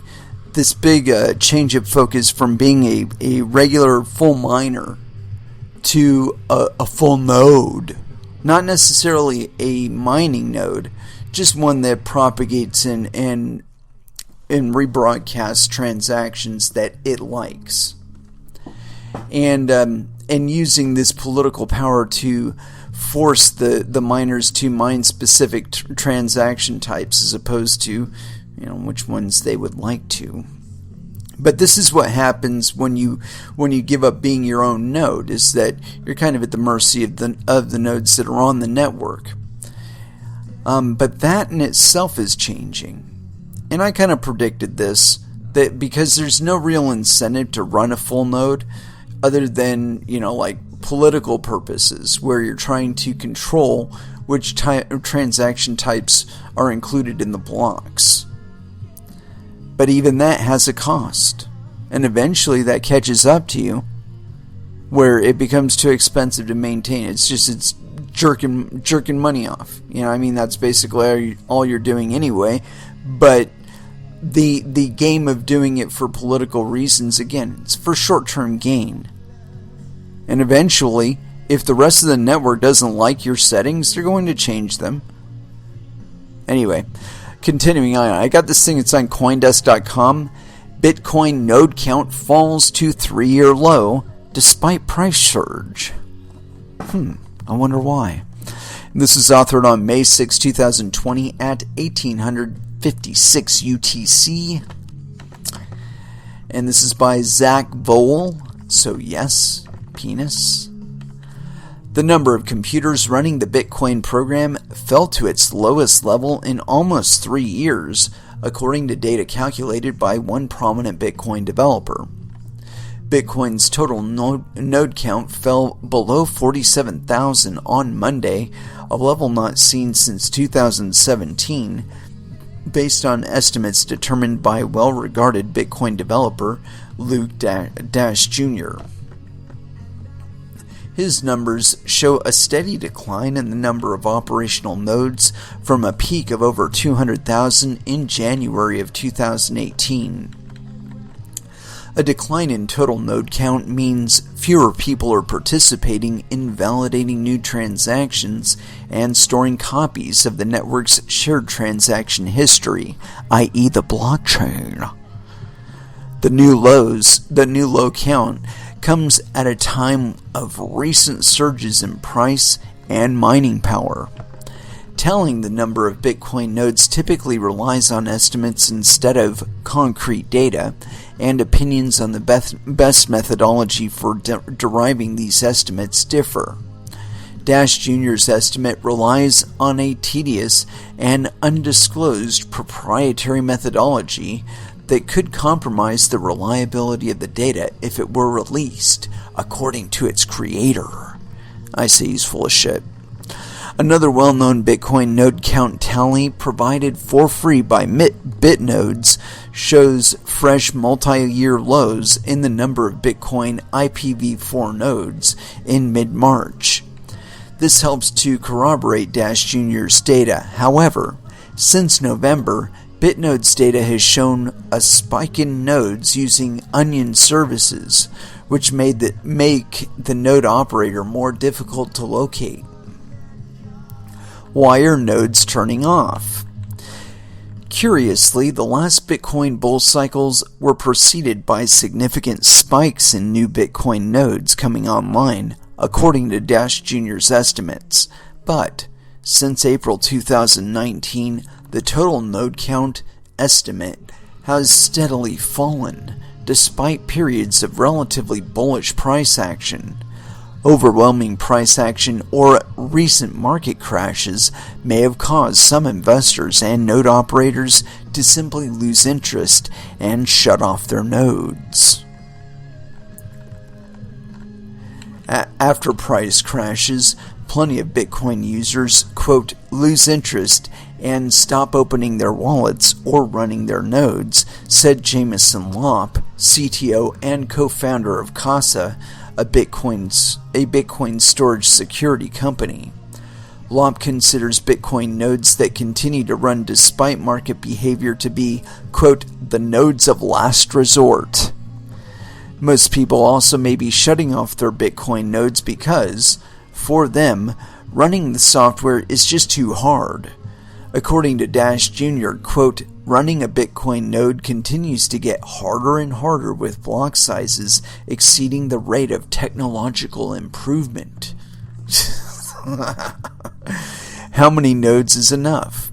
change of focus from being a regular full miner to a full node. Not necessarily a mining node, just one that propagates and rebroadcasts transactions that it likes. And using this political power to force the miners to mine specific transaction types as opposed to, which ones they would like to. But this is what happens when you give up being your own node, is that you're kind of at the mercy of the nodes that are on the network. But that in itself is changing. And I kind of predicted this, that because there's no real incentive to run a full node other than, like political purposes, where you're trying to control which transaction types are included in the blocks. But even that has a cost. And eventually that catches up to you, where it becomes too expensive to maintain. It's jerking money off. That's basically all you're doing anyway. But the game of doing it for political reasons, again, it's for short-term gain. And eventually, if the rest of the network doesn't like your settings, they're going to change them. Anyway, continuing on, I got this thing, it's on Coindesk.com. Bitcoin node count falls to 3-year low despite price surge. I wonder why. And this is authored on May 6, 2020 at 1856 UTC. And this is by Zach Vole. So yes, penis. The number of computers running the Bitcoin program fell to its lowest level in almost 3 years, according to data calculated by one prominent Bitcoin developer. Bitcoin's total node count fell below 47,000 on Monday, a level not seen since 2017, based on estimates determined by well-regarded Bitcoin developer Luke Dash Jr. His numbers show a steady decline in the number of operational nodes from a peak of over 200,000 in January of 2018. A decline in total node count means fewer people are participating in validating new transactions and storing copies of the network's shared transaction history, i.e. the blockchain. The new low count comes at a time of recent surges in price and mining power. Telling the number of Bitcoin nodes typically relies on estimates instead of concrete data, and opinions on the best methodology for deriving these estimates differ. Dash Jr.'s estimate relies on a tedious and undisclosed proprietary methodology that could compromise the reliability of the data if it were released, according to its creator. I say he's full of shit. Another well-known Bitcoin node count tally provided for free by BitNodes shows fresh multi-year lows in the number of Bitcoin IPv4 nodes in mid-March. This helps to corroborate Dash Jr.'s data. However, since November, BitNodes data has shown a spike in nodes using Onion services, which make the node operator more difficult to locate. Why are nodes turning off? Curiously, the last Bitcoin bull cycles were preceded by significant spikes in new Bitcoin nodes coming online, according to Dash Jr.'s estimates. But since April 2019, the total node count estimate has steadily fallen, despite periods of relatively bullish price action. Overwhelming price action or recent market crashes may have caused some investors and node operators to simply lose interest and shut off their nodes. After price crashes, plenty of Bitcoin users, quote, lose interest and stop opening their wallets or running their nodes, said Jameson Lopp, CTO and co-founder of Casa, a Bitcoin storage security company. Lopp considers Bitcoin nodes that continue to run despite market behavior to be, quote, the nodes of last resort. Most people also may be shutting off their Bitcoin nodes because, for them, running the software is just too hard. According to Dash Jr., quote, running a Bitcoin node continues to get harder and harder with block sizes exceeding the rate of technological improvement. How many nodes is enough?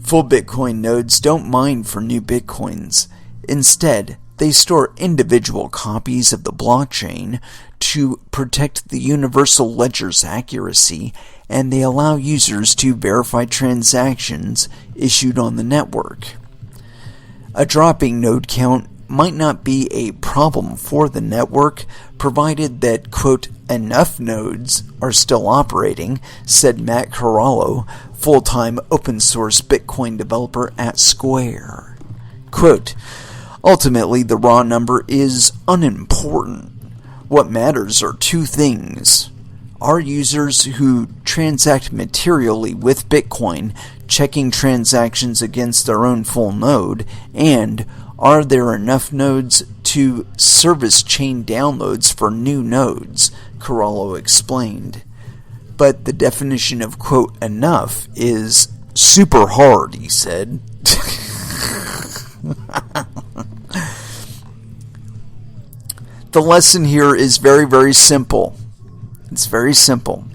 Full Bitcoin nodes don't mine for new Bitcoins. Instead, they store individual copies of the blockchain to protect the universal ledger's accuracy, and they allow users to verify transactions issued on the network. A dropping node count might not be a problem for the network, provided that, quote, enough nodes are still operating, said Matt Corallo, full-time open-source Bitcoin developer at Square. Quote, ultimately, the raw number is unimportant. What matters are two things. Are users who transact materially with Bitcoin checking transactions against their own full node, and are there enough nodes to service chain downloads for new nodes, Corallo explained. But the definition of, quote, enough is super hard, he said. The lesson here is very, very simple. It's very simple.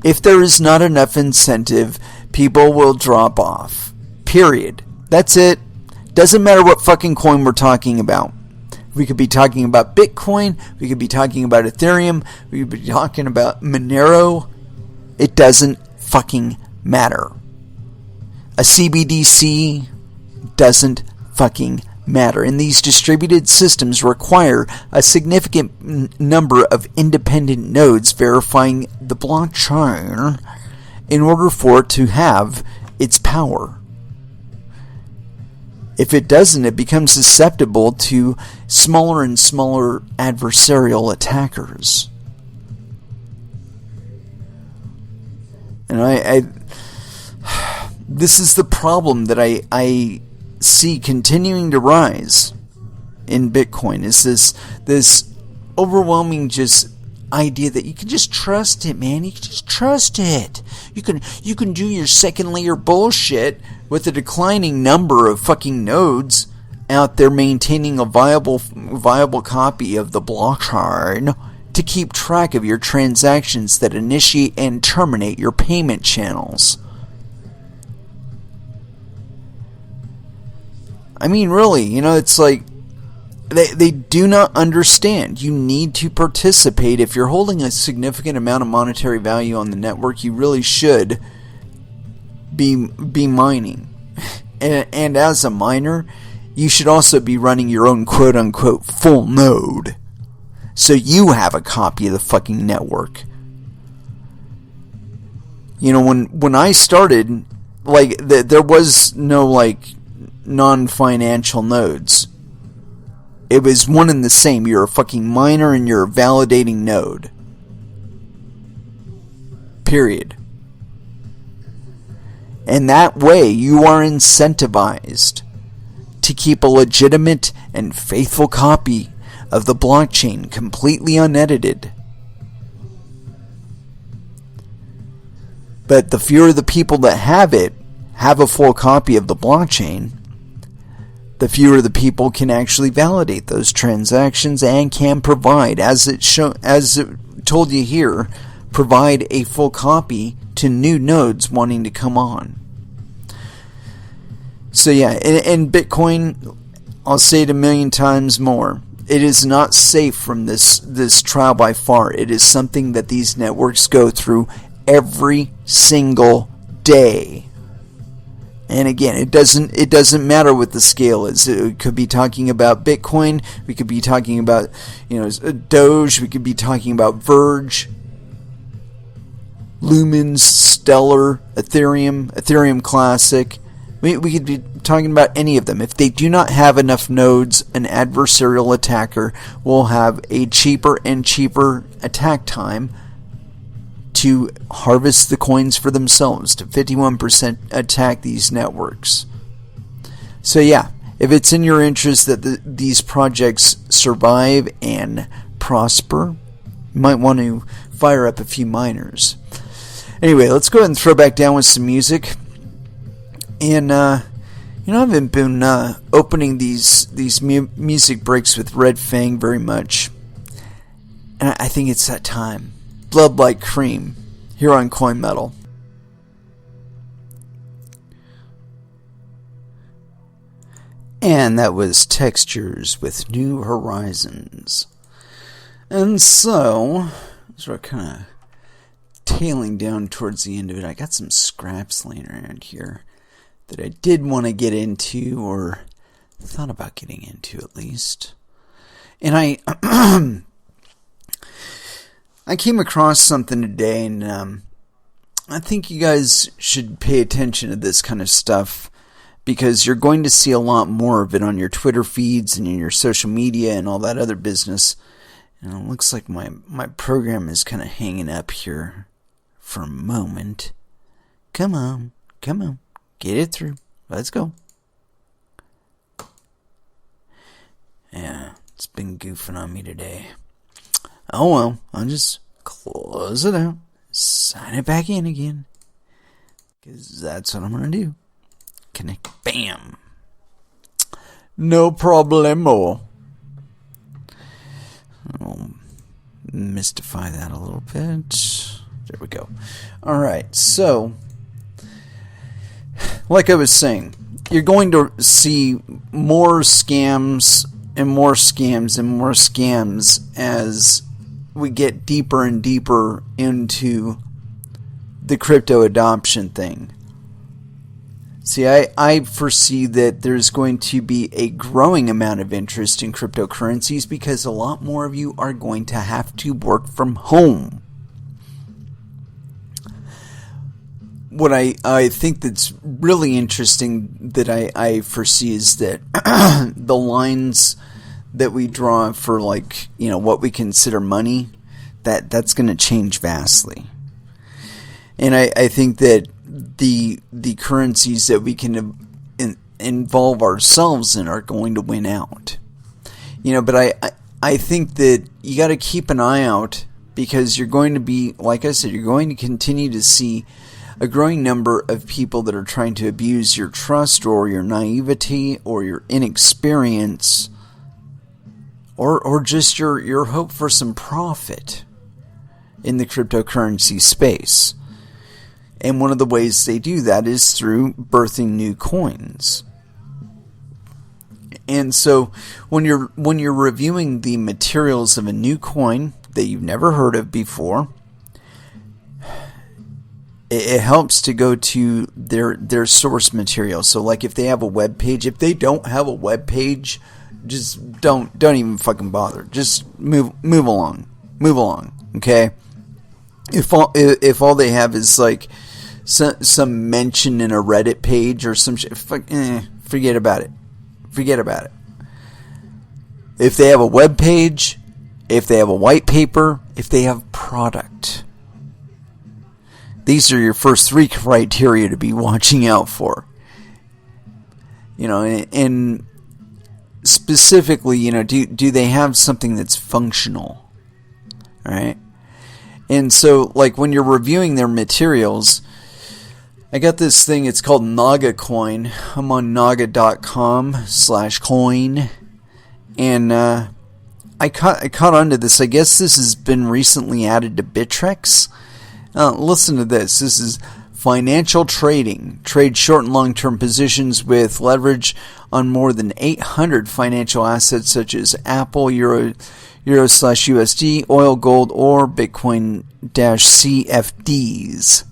If there is not enough incentive, people will drop off. Period. That's it. Doesn't matter what fucking coin we're talking about. We could be talking about Bitcoin. We could be talking about Ethereum. We could be talking about Monero. It doesn't fucking matter. A CBDC doesn't fucking matter. And these distributed systems require a significant number of independent nodes verifying the blockchain in order for it to have its power. If it doesn't, it becomes susceptible to smaller and smaller adversarial attackers. And this is the problem that I see continuing to rise in Bitcoin, is this overwhelming just idea that you can just trust it, man. You can just trust it. You can do your second layer bullshit with a declining number of fucking nodes out there maintaining a viable copy of the blockchain to keep track of your transactions that initiate and terminate your payment channels. I mean, really, it's like they do not understand. You need to participate. If you're holding a significant amount of monetary value on the network, you really should be mining. And as a miner, you should also be running your own quote-unquote full node, so you have a copy of the fucking network. When I started, there was no, non-financial nodes. It was one and the same. You're a fucking miner and you're a validating node. Period. And that way you are incentivized to keep a legitimate and faithful copy of the blockchain, completely unedited. But the fewer the people that have a full copy of the blockchain, the fewer the people can actually validate those transactions and can provide, as it told you here, provide a full copy to new nodes wanting to come on. So yeah, and Bitcoin, I'll say it a million times more, it is not safe from this trial by far. It is something that these networks go through every single day. And again, it doesn't matter what the scale is. It could be talking about Bitcoin. We could be talking about, Doge. We could be talking about Verge, Lumens, Stellar, Ethereum Classic. We could be talking about any of them. If they do not have enough nodes, an adversarial attacker will have a cheaper and cheaper attack time to harvest the coins for themselves, to 51% attack these networks. So yeah, if it's in your interest that these projects survive and prosper, you might want to fire up a few miners. Anyway, let's go ahead and throw back down with some music. And I haven't been opening these music breaks with Red Fang very much, and I think it's that time. Blood Like Cream, here on Coin Metal. And that was Textures with New Horizons. And so, as we're kind of tailing down towards the end of it, I got some scraps laying around here that I did want to get into, or thought about getting into at least. And I came across something today, and I think you guys should pay attention to this kind of stuff, because you're going to see a lot more of it on your Twitter feeds and in your social media and all that other business. And it looks like my program is kind of hanging up here for a moment. Come on. Get it through. Let's go. Yeah, it's been goofing on me today. Oh well, I'll just close it out, sign it back in again, because that's what I'm going to do. Connect. Bam. No problemo. I'll mystify that a little bit. There we go. Alright, so, like I was saying, you're going to see more scams and more scams and more scams as we get deeper and deeper into the crypto adoption thing. See, I foresee that there's going to be a growing amount of interest in cryptocurrencies because a lot more of you are going to have to work from home. What I think that's really interesting that I foresee is that the lines that we draw for, like, what we consider money, that's going to change vastly. And I think that the currencies that we can involve ourselves in are going to win out. But I think that you got to keep an eye out, because you're going to be, like I said, you're going to continue to see a growing number of people that are trying to abuse your trust or your naivety or your inexperience or just your hope for some profit in the cryptocurrency space. And one of the ways they do that is through birthing new coins. And so when you're reviewing the materials of a new coin that you've never heard of before, it helps to go to their source material. So, like, if they have a web page, if they don't have a web page, just don't even fucking bother. Just move along, okay? If all they have is like some mention in a Reddit page or some shit, forget about it. If they have a web page, if they have a white paper, if they have product, these are your first three criteria to be watching out for. And specifically, do they have something that's functional? All right. And so, like, when you're reviewing their materials, I got this thing, it's called Naga Coin. I'm on naga.com/coin. And I caught on to this. I guess this has been recently added to Bittrex. Listen to this. This is financial trading. Trade short and long-term positions with leverage on more than 800 financial assets such as Apple, Euro/USD, oil, gold, or Bitcoin-CFDs.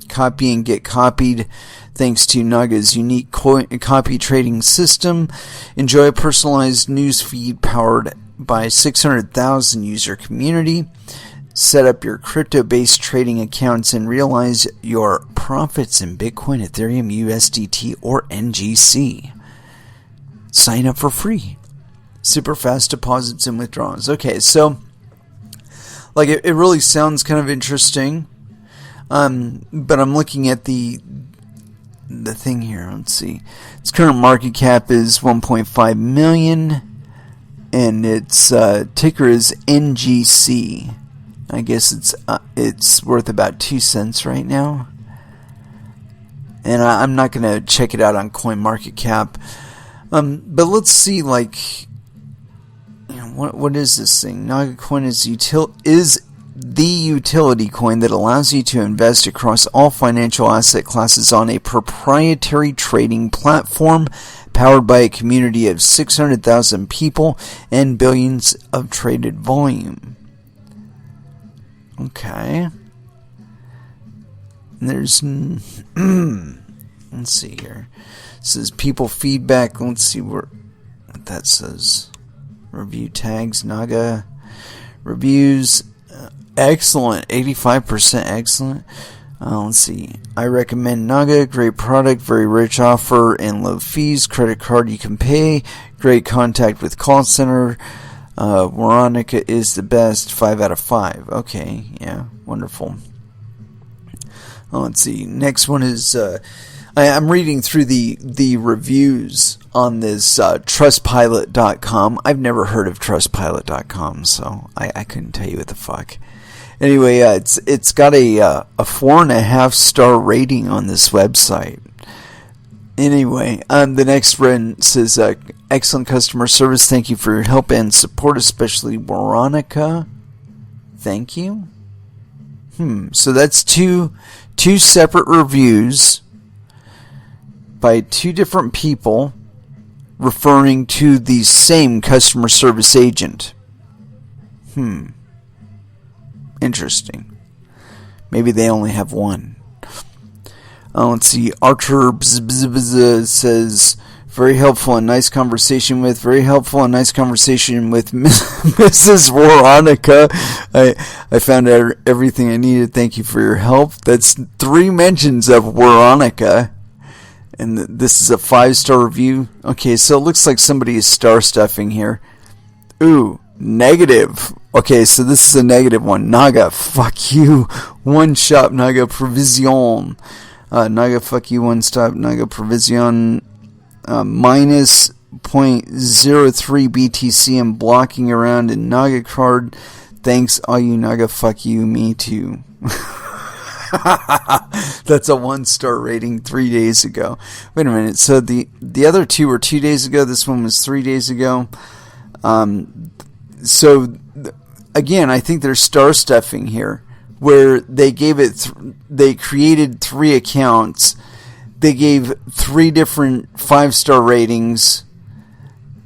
Copy and get copied thanks to Naga's unique copy trading system. Enjoy a personalized news feed powered by 600,000 user community. Set up your crypto-based trading accounts and realize your profits in Bitcoin, Ethereum, USDT, or NGC. Sign up for free. Super fast deposits and withdrawals. Okay, so like it really sounds kind of interesting. But I'm looking at the thing here. Let's see. Its current market cap is 1.5 million, and its ticker is NGC. I guess it's worth about 2 cents right now. And I'm not going to check it out on CoinMarketCap. But let's see, like, what is this thing? Nagacoin is the utility coin that allows you to invest across all financial asset classes on a proprietary trading platform powered by a community of 600,000 people and billions of traded volume. Okay. There's let's see here. It says people feedback. Let's see what that says. Review tags, Naga reviews. Excellent. 85% excellent. Let's see. I recommend Naga. Great product. Very rich offer and low fees. Credit card you can pay. Great contact with call center. Veronica is the best. 5 out of 5. Okay. Yeah. Wonderful. Let's see. Next one is... I'm reading through the reviews on this Trustpilot.com. I've never heard of Trustpilot.com, so I couldn't tell you what the fuck. Anyway, it's got a 4.5 star rating on this website. Anyway, the next one says, excellent customer service. Thank you for your help and support, especially Veronica. Thank you. So that's two separate reviews by 2 different people referring to the same customer service agent. Interesting. Maybe they only have one. Let's see. Archer says, very helpful and nice conversation with Mrs. Veronica. I found out everything I needed. Thank you for your help. That's 3 mentions of Veronica. And this is a 5-star review. Okay, so it looks like somebody is star stuffing here. Ooh, negative. Okay, so this is a negative one. Naga, fuck you. One shop, Naga Provision. Naga, fuck you. One stop, Naga Provision. Minus 0.03 BTC and blocking around in Naga card. Thanks, all you Naga, fuck you. Me too. That's a 1-star rating 3 days ago. Wait a minute. So the other 2 were 2 days ago. This one was 3 days ago. Again, I think there's star stuffing here, where they gave it. They created 3 accounts. They gave 3 different 5-star ratings,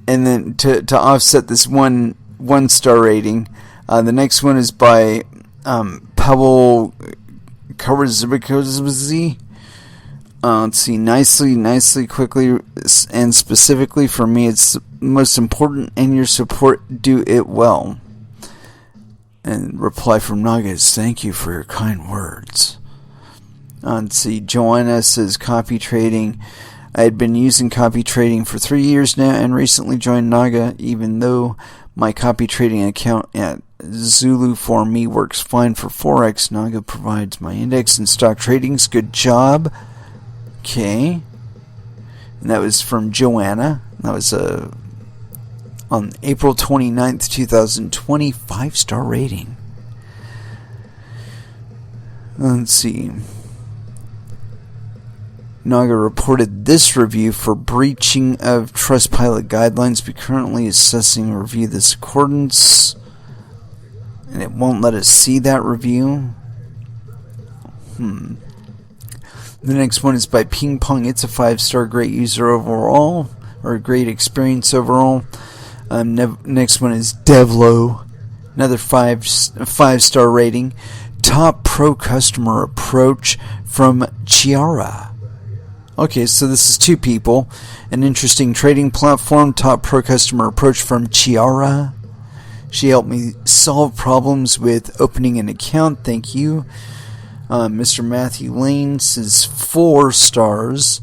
and then to offset this 1-star rating, the next one is by Pavel Karazibikozy. Let's see, nicely, quickly, and specifically for me, it's most important, and your support do it well. And reply from Naga is, thank you for your kind words. Let's see, Joanna says, copy trading. I had been using copy trading for 3 years now, and recently joined Naga, even though my copy trading account at Zulu for me works fine for Forex. Naga provides my index and stock tradings. Good job. Okay. And that was from Joanna. That was on April 29th, 2020, 5-star rating. Let's see. Naga reported this review for breaching of Trustpilot guidelines. We currently assessing and review this accordance, and it won't let us see that review. The next one is by Ping Pong. It's a 5-star, great user overall, or a great experience overall. Next one is Devlo, another 5-star rating. Top pro customer approach from Chiara. Okay, so this is 2 people. An interesting trading platform. Top pro customer approach from Chiara. She helped me solve problems with opening an account. Thank you. Mr. Matthew Lane says 4 stars.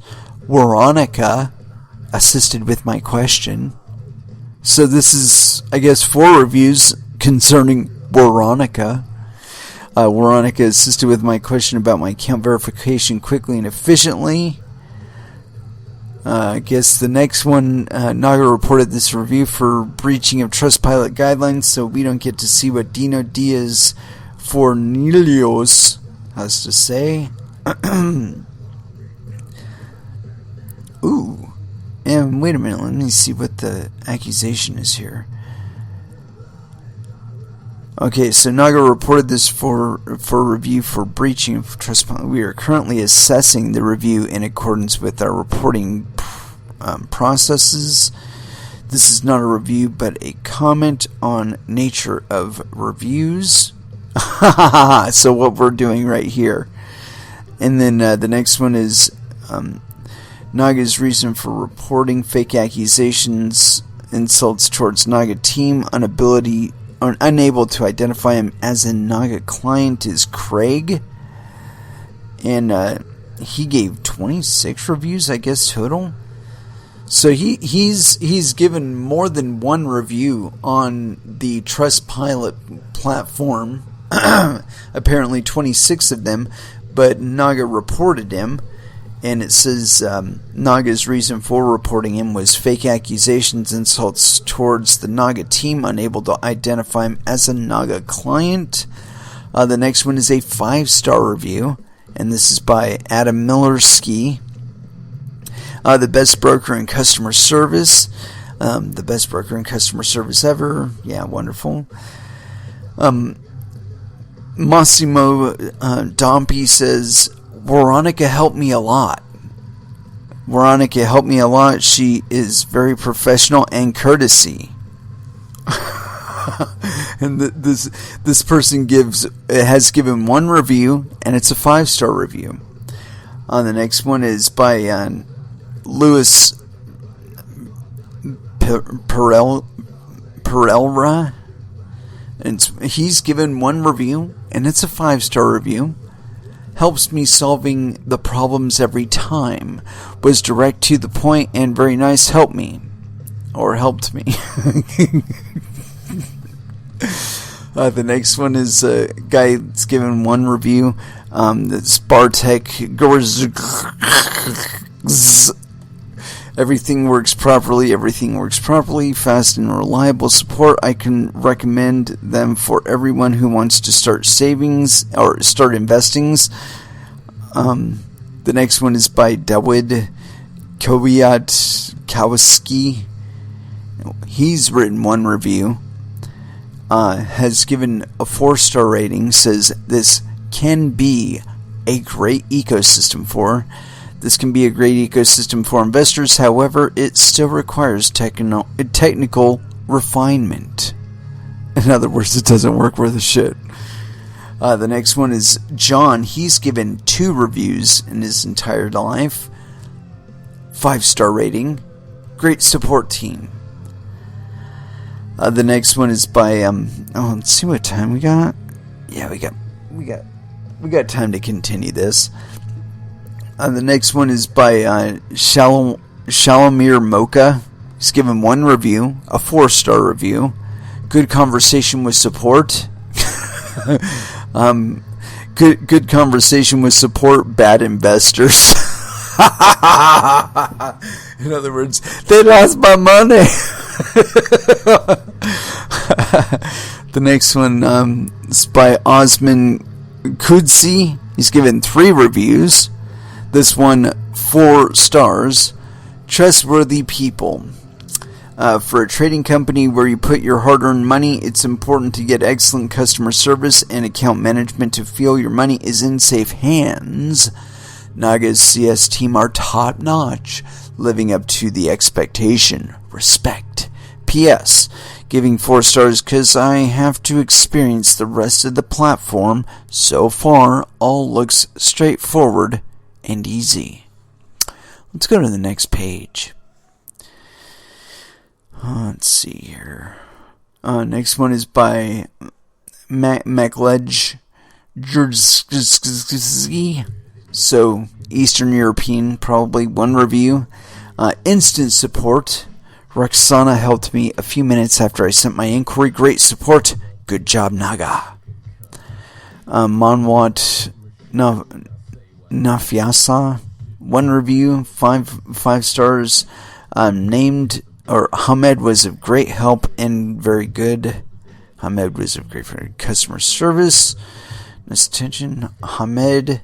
Veronica assisted with my question. So this is, I guess, 4 reviews concerning Veronica. Veronica assisted with my question about my account verification quickly and efficiently. I guess the next one, Naga reported this review for breaching of Trustpilot guidelines, so we don't get to see what Dino Diaz Fornelius has to say. Ooh. And wait a minute, let me see what the accusation is here. Okay, so Naga reported this for review for breaching of Trustpilot. We are currently assessing the review in accordance with our reporting processes. This is not a review, but a comment on nature of reviews. So what we're doing right here. And then the next one is Naga's reason for reporting fake accusations, insults towards Naga team, unable to identify him as a Naga client is Craig. And he gave 26 reviews, I guess, total. So he's given more than 1 review on the Trustpilot platform. Apparently 26 of them, but Naga reported him. And it says Naga's reason for reporting him was fake accusations, insults towards the Naga team, unable to identify him as a Naga client. The next one is a 5-star review, and this is by Adam Millerski. The best broker in customer service. The best broker in customer service ever. Yeah, wonderful. Massimo Dompi says, Veronica helped me a lot. Veronica helped me a lot. She is very professional and courtesy. And this person has given 1 review, and it's a 5-star review. The next one is by Louis Perelra, and he's given 1 review, and it's a 5-star review. Helps me solving the problems every time. Was direct to the point and very nice. Helped me. The next one is a guy that's given 1 review. That's Bartek. Everything works properly. Fast and reliable support. I can recommend them for everyone who wants to start savings or start investings. The next one is by Dashwood Kowalski. He's written 1 review. Has given a 4-star rating. Says this can be a great ecosystem for. This can be a great ecosystem for investors. However, it still requires technical refinement. In other words, it doesn't work worth a shit. The next one is John. He's given 2 reviews in his entire life. 5-star rating. Great support team. The next one is by let's see what time we got. Yeah, we got time to continue this. The next one is by Shalomir Mocha. He's given 1 review, a 4-star review. Good conversation with support. Good conversation with support. Bad investors. In other words, they lost my money. The next one is by Osman Kudsi. He's given 3 reviews. This one, 4 stars. Trustworthy people. For a trading company where you put your hard-earned money, it's important to get excellent customer service and account management to feel your money is in safe hands. Naga's CS team are top-notch, living up to the expectation. Respect. P.S. Giving 4 stars because I have to experience the rest of the platform. So far, all looks straightforward and easy. Let's go to the next page. Let's see here. Next one is by MacLedge. So, Eastern European, probably. 1 review. Instant support. Roxana helped me a few minutes after I sent my inquiry. Great support. Good job, Naga. Manwat Nafyasa. 1 review. 5 stars. Named... Hamed was of great help and very good. Hamed was of great customer service. Nice attention. Hamed.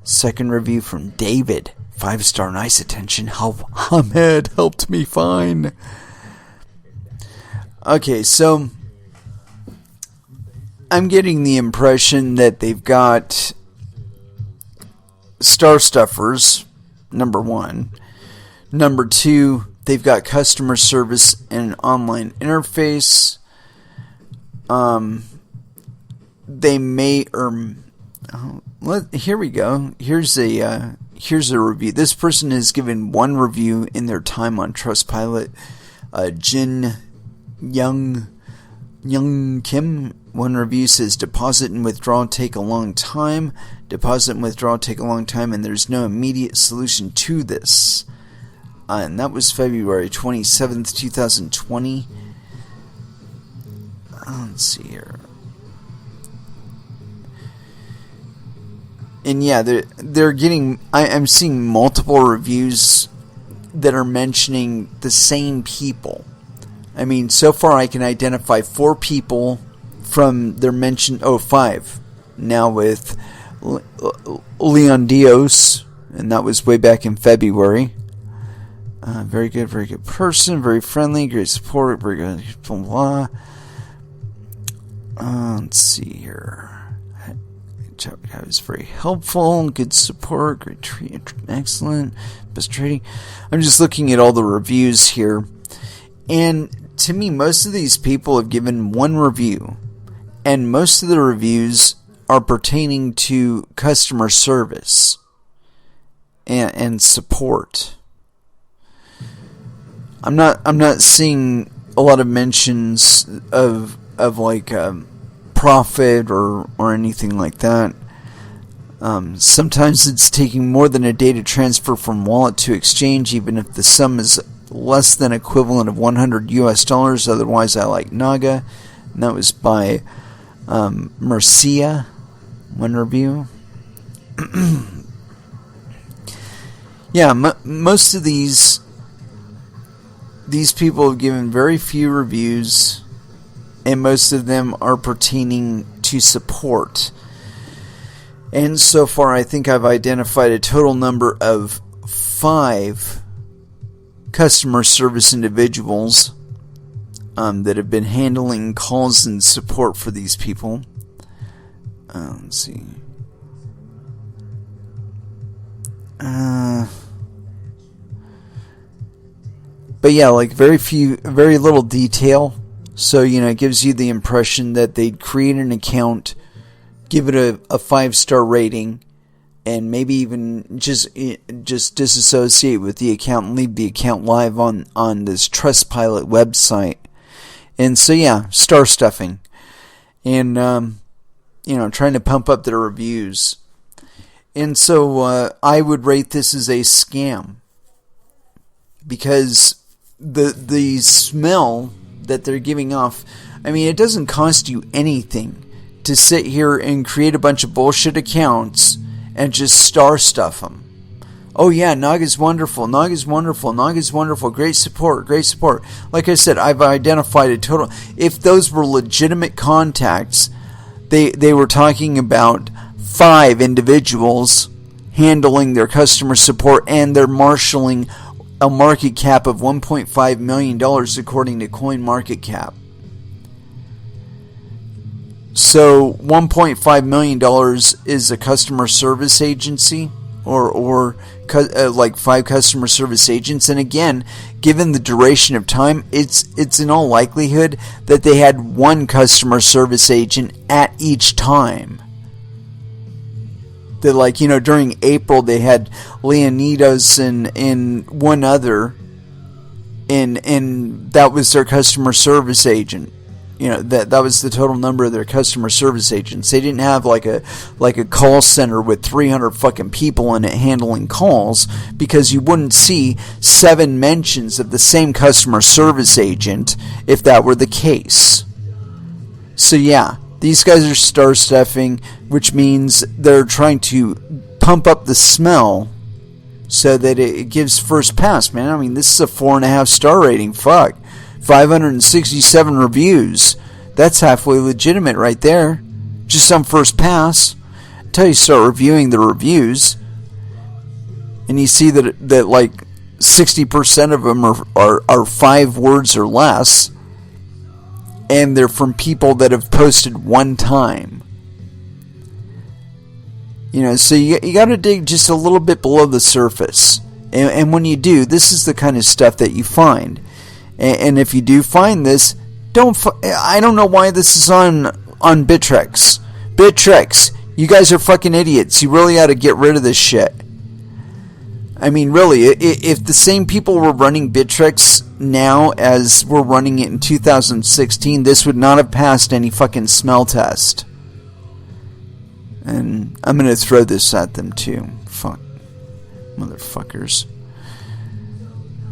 2nd review from David. 5-star, nice attention. Hamed helped me fine. Okay, so I'm getting the impression that they've got star stuffers, number 1. Number 2, they've got customer service and an online interface. They may here we go. Here's a review. This person has given 1 review in their time on Trustpilot. Jin Young Kim. 1 review says deposit and withdrawal take a long time. Deposit and withdrawal take a long time, and there's no immediate solution to this. And that was February 27th, 2020. Let's see here. And yeah, they're getting... I'm seeing multiple reviews that are mentioning the same people. I mean, so far I can identify 4 people from their mention... 5. Now with Leon Dios, and that was way back in February. Very good person, very friendly, great support, very good, blah, blah. Let's see here. I was very helpful, good support, great treat, excellent, best trading. I'm just looking at all the reviews here, and to me, most of these people have given 1 review, and most of the reviews are pertaining to customer service and support. I'm not seeing a lot of mentions of like profit or anything like that. Sometimes it's taking more than a day to transfer from wallet to exchange, even if the sum is less than equivalent of $100. Otherwise, I like Naga. And that was by Mercia. 1 review. Yeah, most of these people have given very few reviews, and most of them are pertaining to support. And so far, I think I've identified a total number of 5 customer service individuals that have been handling calls and support for these people. Let's see. But yeah, like very little detail. So, it gives you the impression that they'd create an account, give it a 5-star rating, and maybe even just disassociate with the account and leave the account live on this Trustpilot website. And so yeah, star stuffing. And, trying to pump up their reviews. And so I would rate this as a scam. Because the smell that they're giving off, I mean, it doesn't cost you anything to sit here and create a bunch of bullshit accounts and just star stuff them. Oh yeah, Nog is wonderful. Nog is wonderful. Nog is wonderful. Great support. Great support. Like I said, I've identified a total. If those were legitimate contacts, they were talking about 5 individuals handling their customer support, and they're marshaling a market cap of $1.5 million according to CoinMarketCap. So $1.5 million is a customer service agency, or like 5 customer service agents. And again, given the duration of time, it's in all likelihood that they had 1 customer service agent at each time. That, like, you know, during April they had Leonidas and one other, and that was their customer service agent. You know, that was the total number of their customer service agents. They didn't have like a call center with 300 fucking people in it handling calls, because you wouldn't see 7 mentions of the same customer service agent if that were the case. So yeah, these guys are star stuffing, which means they're trying to pump up the smell so that it gives first pass, man. I mean, this is a 4.5 star rating. Fuck. 567 reviews. That's halfway legitimate right there. Just on first pass. Until you start reviewing the reviews, and you see that like 60% of them are 5 words or less, and they're from people that have posted 1 time. You know, so you got to dig just a little bit below the surface. And when you do, this is the kind of stuff that you find. And if you do find this, I don't know why this is on Bittrex. Bittrex, you guys are fucking idiots. You really ought to get rid of this shit. I mean, really, if the same people were running Bittrex now as were running it in 2016, this would not have passed any fucking smell test. And I'm going to throw this at them too. Fuck. Motherfuckers.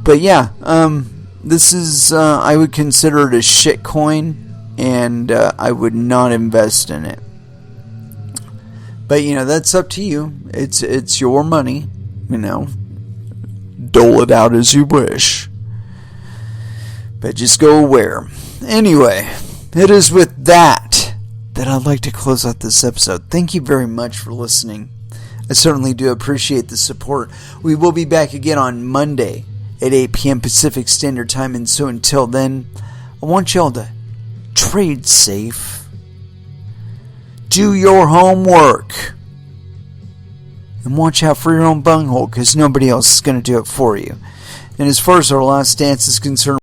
But yeah, this is, I would consider it a shit coin, and I would not invest in it. But, you know, that's up to you. It's your money, you know. Dole it out as you wish. But just go aware. Anyway, it is with that I'd like to close out this episode. Thank you very much for listening. I certainly do appreciate the support. We will be back again on Monday at 8 p.m. Pacific Standard Time, and so until then, I want y'all to trade safe, do your homework, and watch out for your own bunghole, because nobody else is going to do it for you. And as far as our last dance is concerned,